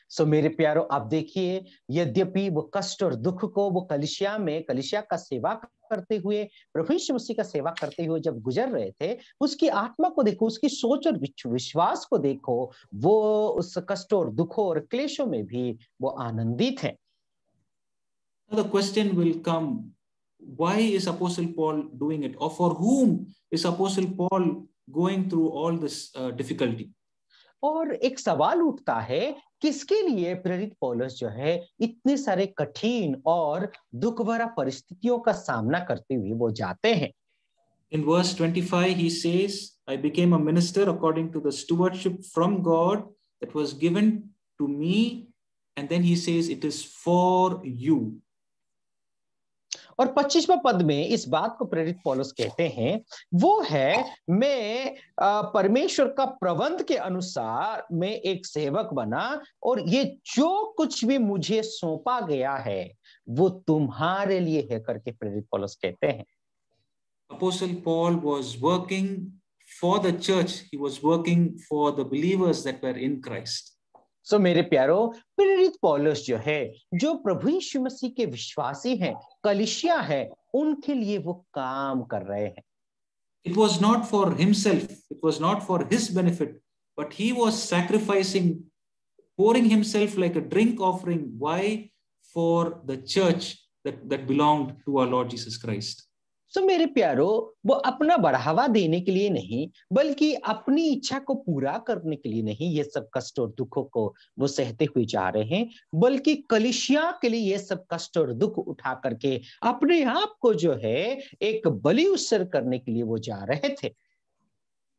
सो मेरे प्यारो, आप देखिए, यद्यपि वो कष्ट और दुख को वो कलीसिया का सेवा करते हुए, प्रभु यीशु मसीह का सेवा करते हुए जब गुजर रहे थे, उसकी आत्मा को देखो, उसकी सोच और विश्वास को देखो, वो उस कष्ट और दुखों और क्लेशों में भी वो आनंदित है। Now the question will come, why is Apostle Paul doing it, or for whom is Apostle Paul going through all this difficulty? और एक सवाल उठता है, किसके लिए प्रेरित पौलुस जो है इतने सारे कठिन और दुख भरा परिस्थितियों का सामना करते हुए वो जाते हैं। In verse 25 he says, I became a minister according to the stewardship from God that was given to me, and then he says it is for you. और 25वां पद में इस बात को प्रेरित पौलुस कहते हैं, वो है, मैं परमेश्वर का प्रबंध के अनुसार मैं एक सेवक बना और ये जो कुछ भी मुझे सौंपा गया है वो तुम्हारे लिए है करके प्रेरित पौलुस कहते हैं। Apostle Paul was working for the church. He was working for the believers that were in Christ. सो मेरे प्यारो, प्रेरित पौलुस जो है, जो प्रभु यीशु मसीह के विश्वासी हैं, कलीसिया है, उनके लिए वो काम कर रहे हैं। It was not for himself, it was not for his benefit, but he was sacrificing, pouring himself like a drink offering. Why? For the church that belonged to our Lord Jesus Christ. सो मेरे प्यारो, वो अपना बढ़ावा देने के लिए नहीं, बल्कि अपनी इच्छा को पूरा करने के लिए नहीं ये सब कष्ट और दुखों को वो सहते हुए जा रहे हैं, बल्कि कलीसिया के लिए ये सब कष्ट और दुख उठा करके अपने आप को जो है एक बलि उत्सर्ग करने के लिए वो जा रहे थे।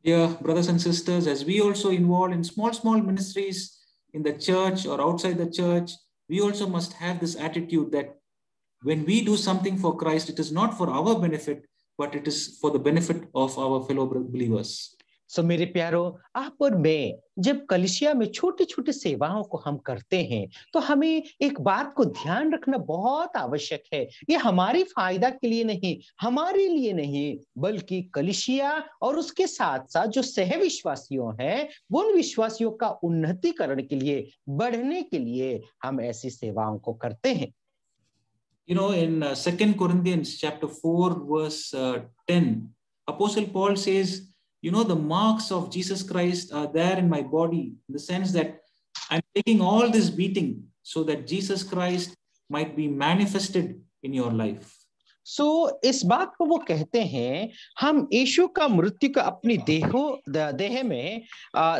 Dear brothers and sisters, as we also involved in small ministries in the church or outside the church, we also must have this attitude that when we do something for Christ, it is not for our benefit, but it is for the benefit of our fellow believers. सो मेरे प्यारो, आप और मैं जब कलीसिया में छोटी छोटी सेवाओं को हम करते हैं तो हमें एक बात को ध्यान रखना बहुत आवश्यक है। ये हमारी फायदा के लिए नहीं, हमारे लिए नहीं, बल्कि कलीसिया और उसके साथ साथ जो सहविश्वासियों हैं, उन विश्वासियों का उन्नतिकरण के लिए, बढ़ने के लिए हम ऐसी सेवाओं को करते हैं। You know, in 2 Corinthians chapter 4 verse 10, Apostle Paul says, the marks of Jesus Christ are there in my body, in the sense that I'm taking all this beating so that Jesus Christ might be manifested in your life. सो इस बात को वो कहते हैं, हम यीशु का मृत्यु का अपनी देह में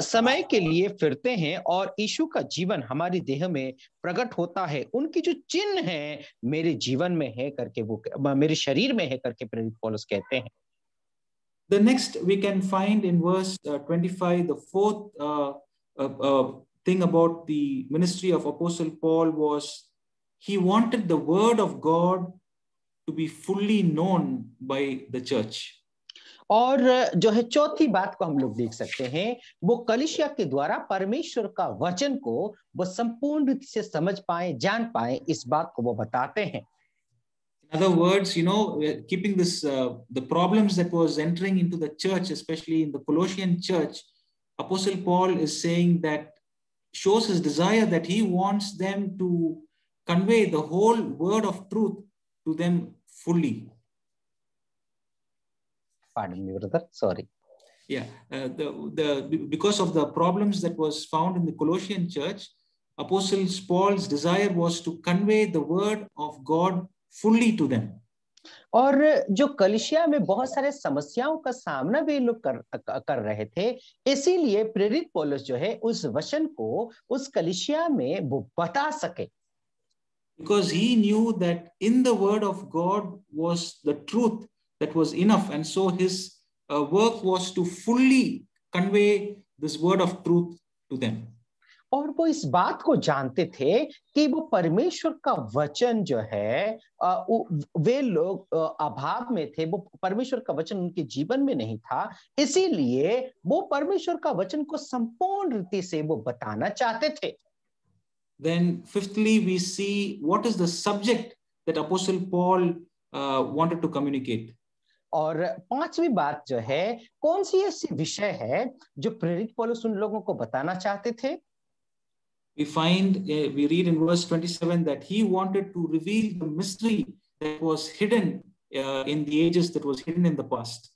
समय के लिए फिरते हैं और यीशु का जीवन हमारी देह में प्रकट होता है। उनकी जो चिन्ह है मेरे जीवन में है करके, वो मेरे शरीर में है करके प्रेरित पौलुस कहते हैं। The next we can find in verse 25, the fourth thing about the ministry of Apostle Paul was he wanted the word of God to be fully known by the church. और जो है चौथी बात को हम लोग देख सकते हैं, वो कलीसिया के द्वारा परमेश्वर का वचन को वो संपूर्ण रीति से समझ पाए, जान पाए, इस बात को वो बताते हैं। In other words, you know, keeping this the problems that was entering into the church, especially in the Colossian church, Apostle Paul is saying that, shows his desire that he wants them to convey the whole word of truth to them fully. Pardon me, brother. Sorry. Yeah, because of the problems that was found in the Colossian church, Apostle Paul's desire was to convey the word of God fully to them. और जो कलीसिया में बहुत सारे समस्याओं का सामना भी लोग कर रहे थे, इसीलिए प्रेरित पौलुस जो है उस वचन को उस कलीसिया में वो बता सके। Because he knew that in the word of God was the truth that was enough, and so his work was to fully convey this word of truth to them. और वो इस बात को जानते थे कि वो परमेश्वर का वचन जो है, वे लोग अभाव में थे, वो परमेश्वर का वचन उनके जीवन में नहीं था, इसीलिए वो परमेश्वर का वचन को संपूर्ण रीति से वो बताना चाहते थे। Then fifthly, we see what is the subject that Apostle Paul wanted to communicate. और पांचवी बात जो है, कौन सी ऐसी विषय है जो प्रेरित पौलुस उन लोगों को बताना चाहते थे? We read in verse 27 that he wanted to reveal the mystery that was hidden in the ages, that was hidden in the past.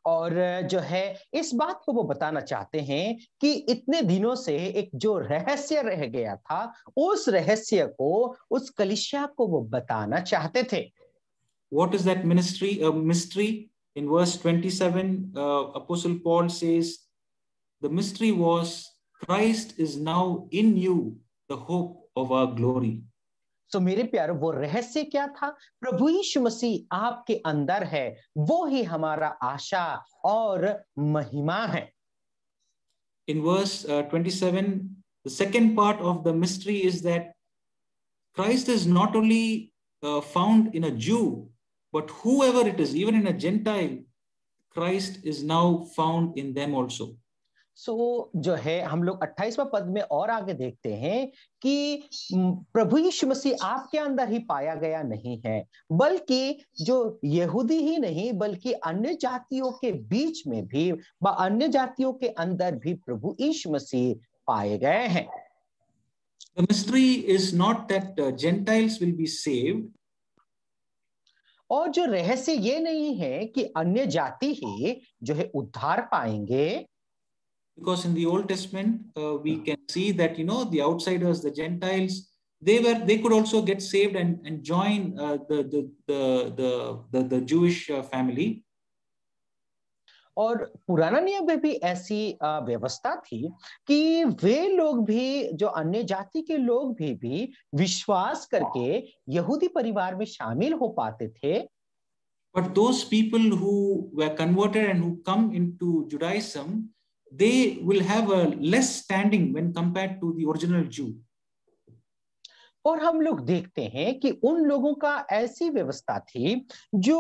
और जो है इस बात को वो बताना चाहते हैं कि इतने दिनों से एक जो रहस्य रह गया था, उस रहस्य को, उस कलीसिया को वो बताना चाहते थे। What is that mystery? In verse 27, Apostle Paul says, the mystery was Christ is now in you, the hope of our glory. So मेरे प्यारो, वो रहस्य क्या था? प्रभु यीशु मसीह आपके अंदर है, वो ही हमारा आशा और महिमा है। In verse 27, the second part of the mystery is that Christ is not only found in a Jew, but whoever it is, even in a Gentile, Christ is now found in them also. So जो है हम लोग 28वां पद में और आगे देखते हैं कि प्रभु यीशु मसीह आपके अंदर ही पाया गया नहीं है, बल्कि जो यहूदी ही नहीं बल्कि अन्य जातियों के बीच में भी, अन्य जातियों के अंदर भी प्रभु यीशु मसीह पाए गए हैं। The mystery is not that Gentiles will be saved. और जो रहस्य ये नहीं है कि अन्य जाति ही जो है उद्धार पाएंगे। Because in the Old Testament, we can see that, you know, the outsiders, the Gentiles, they could also get saved and join the Jewish family. और पुराना नियम में भी ऐसी व्यवस्था थी कि वे लोग भी, जो अन्य जाति के लोग भी विश्वास करके यहूदी परिवार में शामिल हो पाते थे। But those people who were converted and who come into Judaism, they will have a less standing when compared to the original Jew. और हम लोग देखते हैं कि उन लोगों का ऐसी व्यवस्था थी जो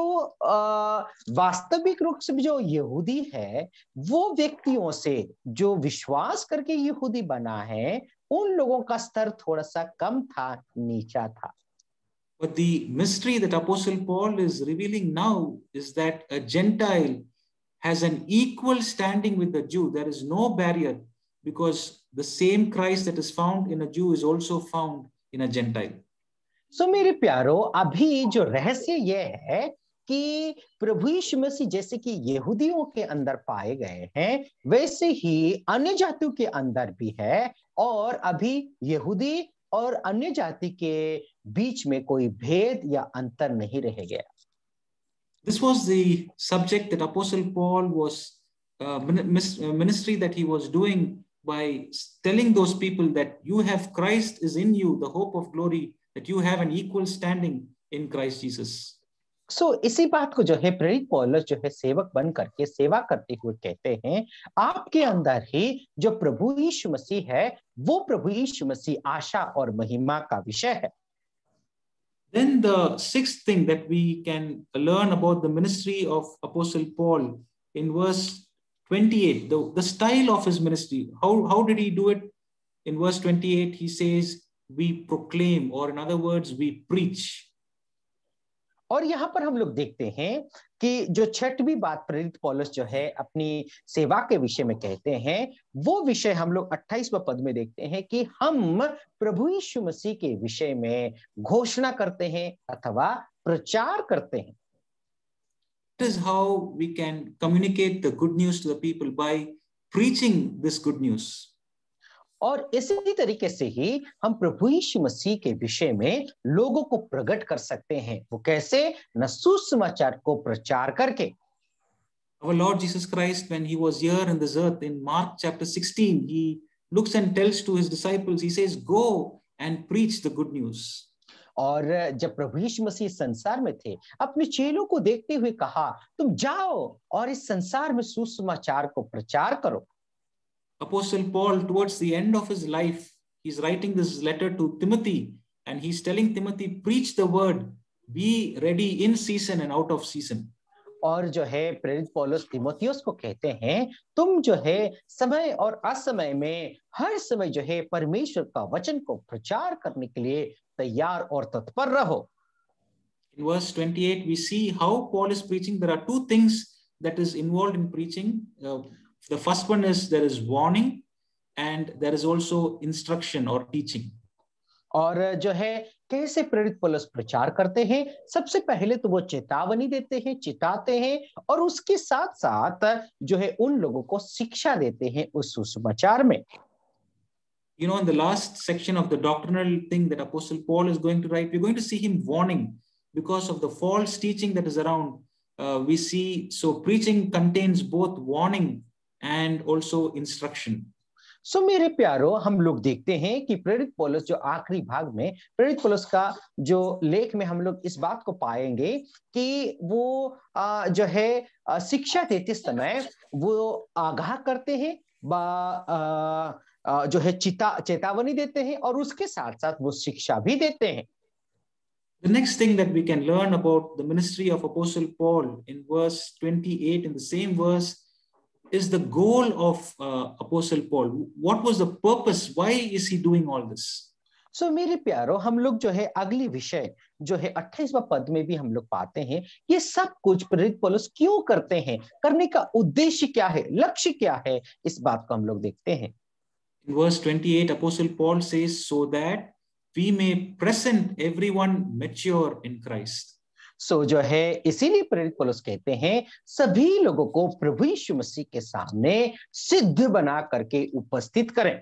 वास्तविक रूप से जो यहूदी है, वो व्यक्तियों से जो विश्वास करके यहूदी बना है, उन लोगों का स्तर थोड़ा सा कम था, नीचा था। But the mystery that Apostle Paul is revealing now is that a Gentile has an equal standing with the Jew. There is no barrier, because the same Christ that is found in a Jew is also found in a Gentile. So मेरे प्यारो, अभी जो रहस्य ये है कि प्रभु यीशु मसीह जैसे कि यहूदियों के अंदर पाए गए हैं, वैसे ही अन्य जातियों के अंदर भी है, और अभी यहूदी और अन्य जाति के बीच में कोई भेद या अंतर नहीं रह गया। This was the subject that Apostle Paul was ministry that he was doing by telling those people that you have Christ is in you, the hope of glory, that you have an equal standing in Christ Jesus. So इसी बात को जो है प्रेरित पौलुस जो है सेवक बन करके सेवा करते हुए कहते हैं, आपके अंदर ही जो प्रभु यीशु मसीह है, वो प्रभु यीशु मसीह आशा और महिमा का विषय है। Then the sixth thing that we can learn about the ministry of Apostle Paul in verse 28, the style of his ministry, how did he do it? In verse 28, he says, we proclaim, or in other words, we preach. और यहाँ पर हम लोग देखते हैं कि जो छठवीं बात प्रेरित पौलुस जो है अपनी सेवा के विषय में कहते हैं, वो विषय हम लोग 28वें पद में देखते हैं कि हम प्रभु यीशु मसीह के विषय में घोषणा करते हैं अथवा प्रचार करते हैं. That is how we can communicate the good news to the people, by preaching this good news. और इसी तरीके से ही हम प्रभु यीशु मसीह के विषय में लोगों को प्रकट कर सकते हैं. वो कैसे? न सुसमाचार को प्रचार करके. Our Lord Jesus Christ, when he was here in this earth, in Mark chapter 16, he looks and tells to his disciples, he says, go and preach the good news. और जब प्रभु यीशु मसीह संसार में थे, अपने चेलों को देखते हुए कहा, तुम जाओ और इस संसार में सुसमाचार को प्रचार करो. Apostle Paul, towards the end of his life, he's writing this letter to Timothy, and he's telling Timothy, preach the word, be ready in season and out of season. और जो है प्रेरित पौलुस तीमुथियुस को कहते हैं, तुम जो है समय और असमय में हर समय जो है परमेश्वर का वचन को प्रचार करने के लिए तैयार और तत्पर रहो. In verse 28, we see how Paul is preaching. There are two things that is involved in preaching. The first one is there is warning, and there is also instruction or teaching. और जो है कैसे प्रेरित पौलुस प्रचार करते हैं? सबसे पहले तो वो चेतावनी देते हैं, चिताते हैं, और उसके साथ साथ जो है उन लोगों को शिक्षा देते हैं उस सुसमाचार में. You know, in the last section of the doctrinal thing that Apostle Paul is going to write, we're going to see him warning because of the false teaching that is around. We see, so preaching contains both warning and also instruction. सो मेरे प्यारो, हम लोग देखते हैं कि प्रेरित पौलुस जो आखिरी भाग में प्रेरित पौलुस का जो लेख में हम लोग इस बात को पाएंगे कि वो जो है शिक्षा देते समय वो आगाह करते हैं, जो है चेतावनी देते हैं, और उसके साथ साथ वो शिक्षा भी देते हैं. The next thing that we can learn about the ministry of Apostle Paul in verse 28, in the same verse, is the goal of Apostle Paul. What was the purpose? Why is he doing all this? सो मेरे प्यारो, हम लोग जो है अगली विषय जो है 28वां पद में भी हम लोग पाते हैं, ये सब कुछ प्रेरित पौलुस क्यों करते हैं, करने का उद्देश्य क्या है, लक्ष्य क्या है, इस बात को हम लोग देखते हैं. In verse 28, Apostle Paul says, so that we may present everyone mature in Christ. सो जो है इसीलिए प्रेरित पौलुस कहते हैं, सभी लोगों को प्रभु यीशु मसीह के सामने सिद्ध बना करके उपस्थित करें.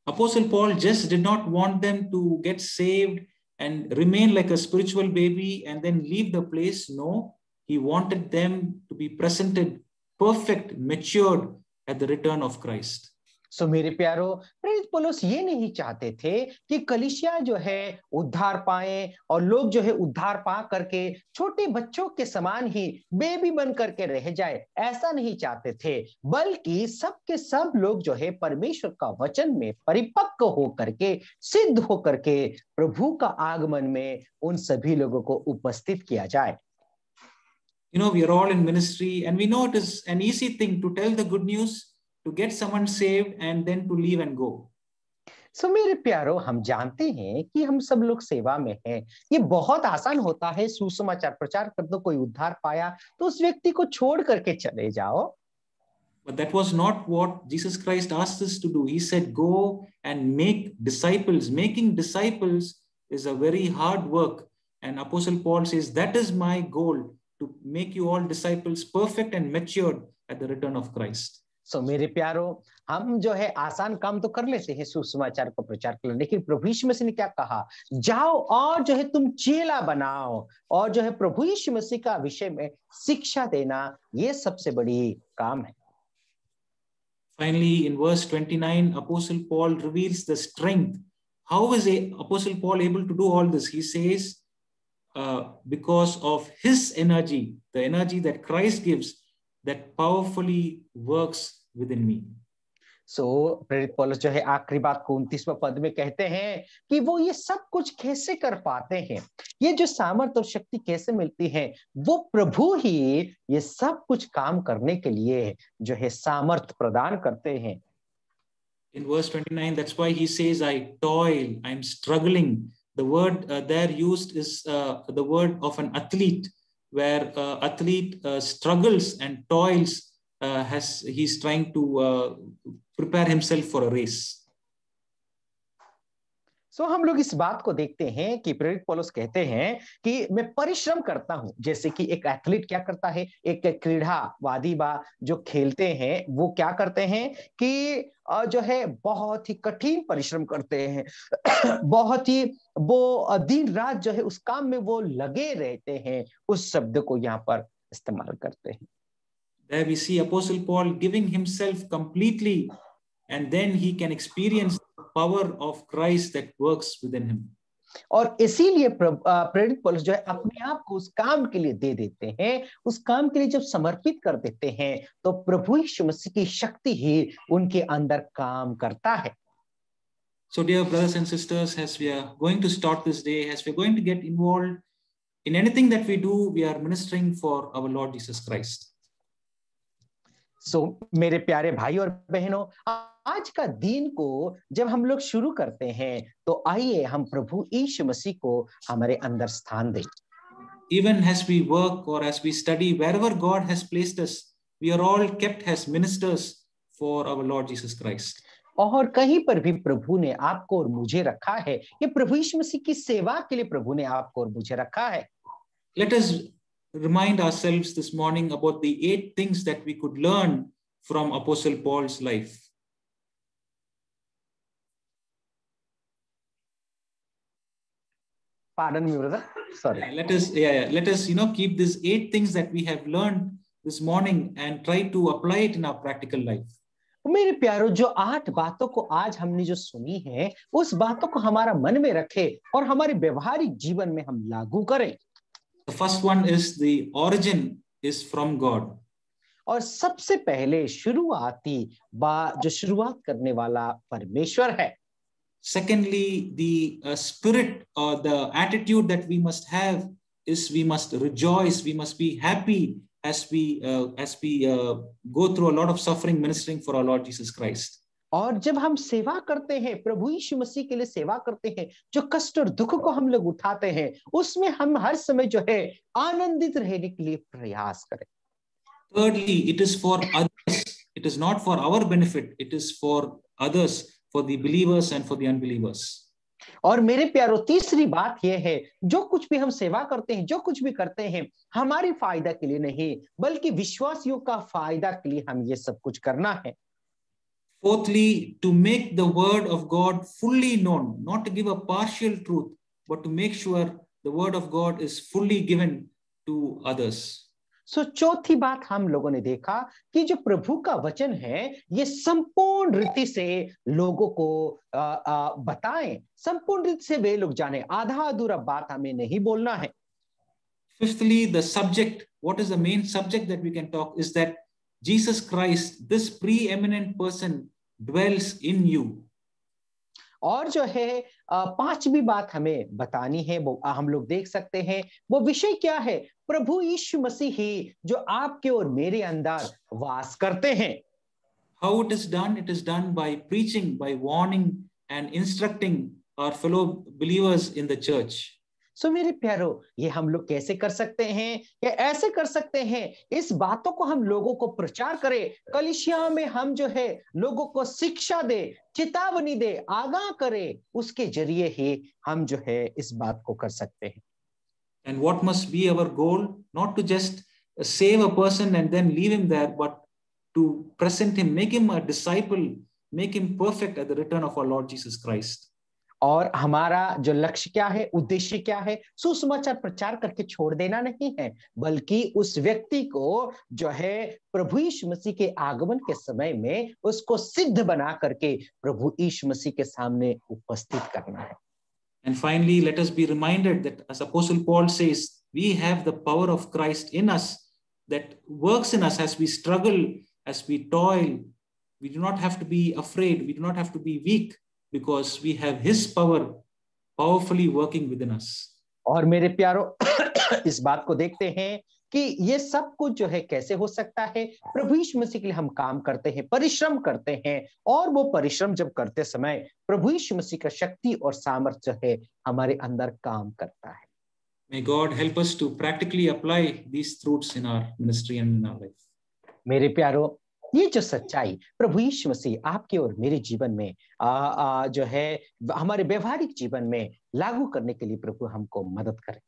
Apostle Paul just did not want them to get saved and remain like a spiritual baby and then leave the place. No, he wanted them to be presented perfect, matured at the return of Christ. सो मेरे प्यारो, प्रेरित पौलुस ये नहीं चाहते थे कि कलीसिया जो है उद्धार पाए और लोग जो है उद्धार पा करके छोटे बच्चों के समान ही बेबी बन करके रह जाए, ऐसा नहीं चाहते थे, बल्कि सबके सब लोग जो है परमेश्वर का वचन में परिपक्व हो करके, सिद्ध हो करके प्रभु का आगमन में उन सभी लोगों को उपस्थित किया जाए. You know, we are all in ministry and we know it is an easy thing to tell the good news, to get someone saved and then to leave and go. सो मेरे प्यारो, हम जानते हैं कि हम सब लोग सेवा में हैं. ये बहुत आसान होता है सुसमाचार प्रचार कर दो, कोई उद्धार पाया तो उस व्यक्ति को छोड़ करके चले जाओ. But that was not what Jesus Christ asked us to do. He said, go and make disciples. Making disciples is a very hard work. And Apostle Paul says, that is my goal, to make you all disciples perfect and matured at the return of Christ. सो मेरे प्यारो, हम जो है आसान काम तो कर लेते हैं सुसमाचार को प्रचार कर, लेकिन प्रभु यीशु मसीह ने क्या कहा, जाओ और जो है तुम चेला बनाओ और जो है प्रभु यीशु मसीह का विषय में शिक्षा देना, ये सबसे बड़ी काम है. Finally, in verse 29, Apostle Paul reveals the strength. How is Apostle Paul able to do all this? He says, because of his energy, the energy that Christ gives, that powerfully works within me. सो प्रेरित पौलुस जो है आखिरी बात को 29वें पद में कहते हैं कि वो ये सब कुछ कैसे कर पाते हैं, ये जो सामर्थ और शक्ति कैसे मिलती है, वो प्रभु ही ये सब कुछ काम करने के लिए जो है सामर्थ प्रदान करते हैं। In verse 29, that's why he says, I toil, I'm struggling. The word there used is the word of an athlete, where athlete struggles and toils as he's trying to prepare himself for a race. सो हम लोग इस बात को देखते हैं कि प्रेरित पौलुस कहते हैं कि मैं परिश्रम करता हूं, जैसे कि एक एथलीट क्या करता है, एक क्रीड़ावादी जो खेलते हैं वो क्या करते हैं कि जो है बहुत ही कठिन परिश्रम करते हैं बहुत ही वो दिन रात जो है उस काम में वो लगे रहते हैं, उस शब्द को यहाँ पर इस्तेमाल करते हैं। There we see Apostle Paul giving himself completely, and then he can experience the power of Christ that works within him. और इसीलिए प्रेरित पौलुस जो है अपने आप को उस काम के लिए दे देते हैं, उस काम के लिए जब समर्पित कर देते हैं तो प्रभु यीशु मसीह की शक्ति ही उनके अंदर काम करता है। So dear brothers and sisters, as we are going to start this day, as we are going to get involved in anything that we do, we are ministering for our Lord Jesus Christ. सो मेरे प्यारे भाई और बहनों, आज का दिन को जब हम लोग शुरू करते हैं तो आइए हम प्रभु यीशु मसीह को हमारे अंदर स्थान दें। Even as we work or as we study, wherever God has placed us, we are all kept as ministers for our Lord Jesus Christ. और कहीं पर भी प्रभु ने आपको और मुझे रखा है, ये प्रभु यीशु मसीह की सेवा के लिए प्रभु ने आपको और मुझे रखा है। Let us remind ourselves this morning about the 8 things that we could learn from Apostle Paul's life. Pardon me, brother. Sorry. Let us keep these 8 things that we have learned this morning and try to apply it in our practical life. मेरे प्यारों, जो 8 बातों को आज हमने जो सुनी है, उस बातों को हमारा मन में रखें और हमारे व्यवहारिक जीवन में हम लागू करें। The first one is the origin is from God. और सबसे पहले शुरुआती जो शुरुआत करने वाला परमेश्वर है। Secondly, the spirit or the attitude that we must have is we must rejoice, we must be happy as we go through a lot of suffering ministering for our Lord Jesus Christ. और जब हम सेवा करते हैं, प्रभु यीशु मसीह के लिए सेवा करते हैं, जो कष्ट और दुख को हम लोग उठाते हैं, उसमें हम हर समय जो है आनंदित रहने के लिए प्रयास करें। Thirdly, it is for others. It is not for our benefit. It is for others, for the believers and for the unbelievers. और मेरे प्यारों, तीसरी बात यह है, जो कुछ भी हम सेवा करते हैं, जो कुछ भी करते हैं, हमारी फायदा के लिए नहीं, बल्कि विश्वासियों का फायदा के लिए हम ये सब कुछ करना है। Fourthly, to make the word of God fully known, not to give a partial truth, but to make sure the word of God is fully given to others. सो चौथी बात हम लोगों ने देखा कि जो प्रभु का वचन है, ये संपूर्ण रीति से लोगों को बताएं, संपूर्ण रीति से वे लोग जाने, आधा अधूरा बात हमें नहीं बोलना है। Fifthly, the subject, what is the main subject that we can talk is that Jesus Christ, this preeminent person, dwells in you. और जो है पांचवी बात हमें बतानी है, वो हम लोग देख सकते हैं, वो विषय क्या है? प्रभु यीशु मसीह ही जो आपके और मेरे अंदर वास करते हैं। How it is done by preaching, by warning and instructing our fellow believers in the church. सो मेरे प्यारो, ये हम लोग कैसे कर सकते हैं? या ऐसे कर सकते हैं, इस बातों को हम लोगों को प्रचार करें, कलीसिया में हम जो है लोगों को शिक्षा दे, चेतावनी दे, आगाह करें, उसके जरिए ही हम जो है इस बात को कर सकते हैं। And what must be our goal? Not to just save a person and then leave him there, but to present him, make him a disciple, make him perfect at the return of our Lord Jesus Christ. और हमारा जो लक्ष्य क्या है, उद्देश्य क्या है? सुसमाचार प्रचार करके छोड़ देना नहीं है, बल्कि उस व्यक्ति को जो है प्रभु यीशु मसीह के आगमन के समय में उसको सिद्ध बना करके प्रभु यीशु मसीह के सामने उपस्थित करना है। And finally, let us be reminded that as Apostle Paul says, we have the power of Christ in us that works in us as we struggle, as we toil, We do not have to be afraid. We do not have to be weak, because we have His power powerfully working within us. और मेरे प्यारो इस बात को देखते हैं कि ये सब कुछ जो है कैसे हो सकता है। प्रभु यीशु मसीह के लिए हम काम करते हैं, परिश्रम करते हैं, और वो परिश्रम जब करते समय प्रभु यीशु मसीह का शक्ति और सामर्थ्य जो है हमारे अंदर काम करता है। May God help us to practically apply these truths in our ministry and in our life. मेरे प्यारो, ये जो सच्चाई प्रभु यीशु मसीह आपके और मेरे जीवन में जो है हमारे व्यवहारिक जीवन में लागू करने के लिए प्रभु हमको मदद करे।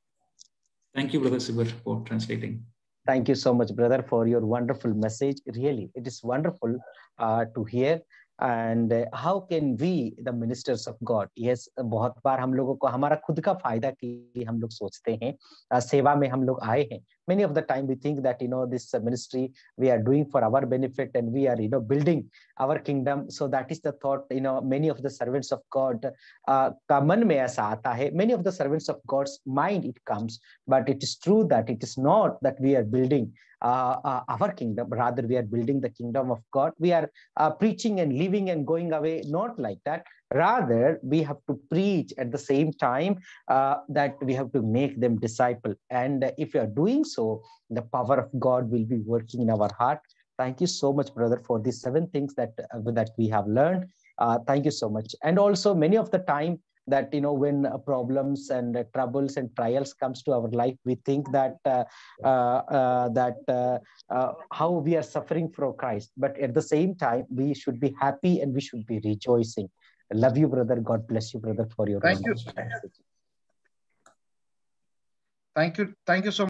Thank you, Brother Sibir, for translating. Thank you so much, brother, for your wonderful message. Really, it is wonderful to hear. And how can we, the ministers of God, yes, बहुत बार हम लोगों को हमारा खुद का फायदा के लिए हम लोग सोचते हैं, सेवा में हम लोग आए हैं. Many of the time we think that this ministry we are doing for our benefit, and we are building our kingdom. So that is the thought many of the servants of God का मन में ऐसा आता है. Many of the servants of God's mind it comes, but it is true that it is not that we are building our kingdom, rather we are building the kingdom of God. We are preaching and living and going away, not like that. Rather, we have to preach at the same time that we have to make them disciple. And if you are doing so, the power of God will be working in our heart. Thank you so much, brother, for these 7 things that we have learned. Thank you so much. And also many of the time that, when problems and troubles and trials comes to our life, we think that how we are suffering for Christ. But at the same time, we should be happy and we should be rejoicing. I love you, brother. God bless you, brother, for your Thank you. Thank you so much.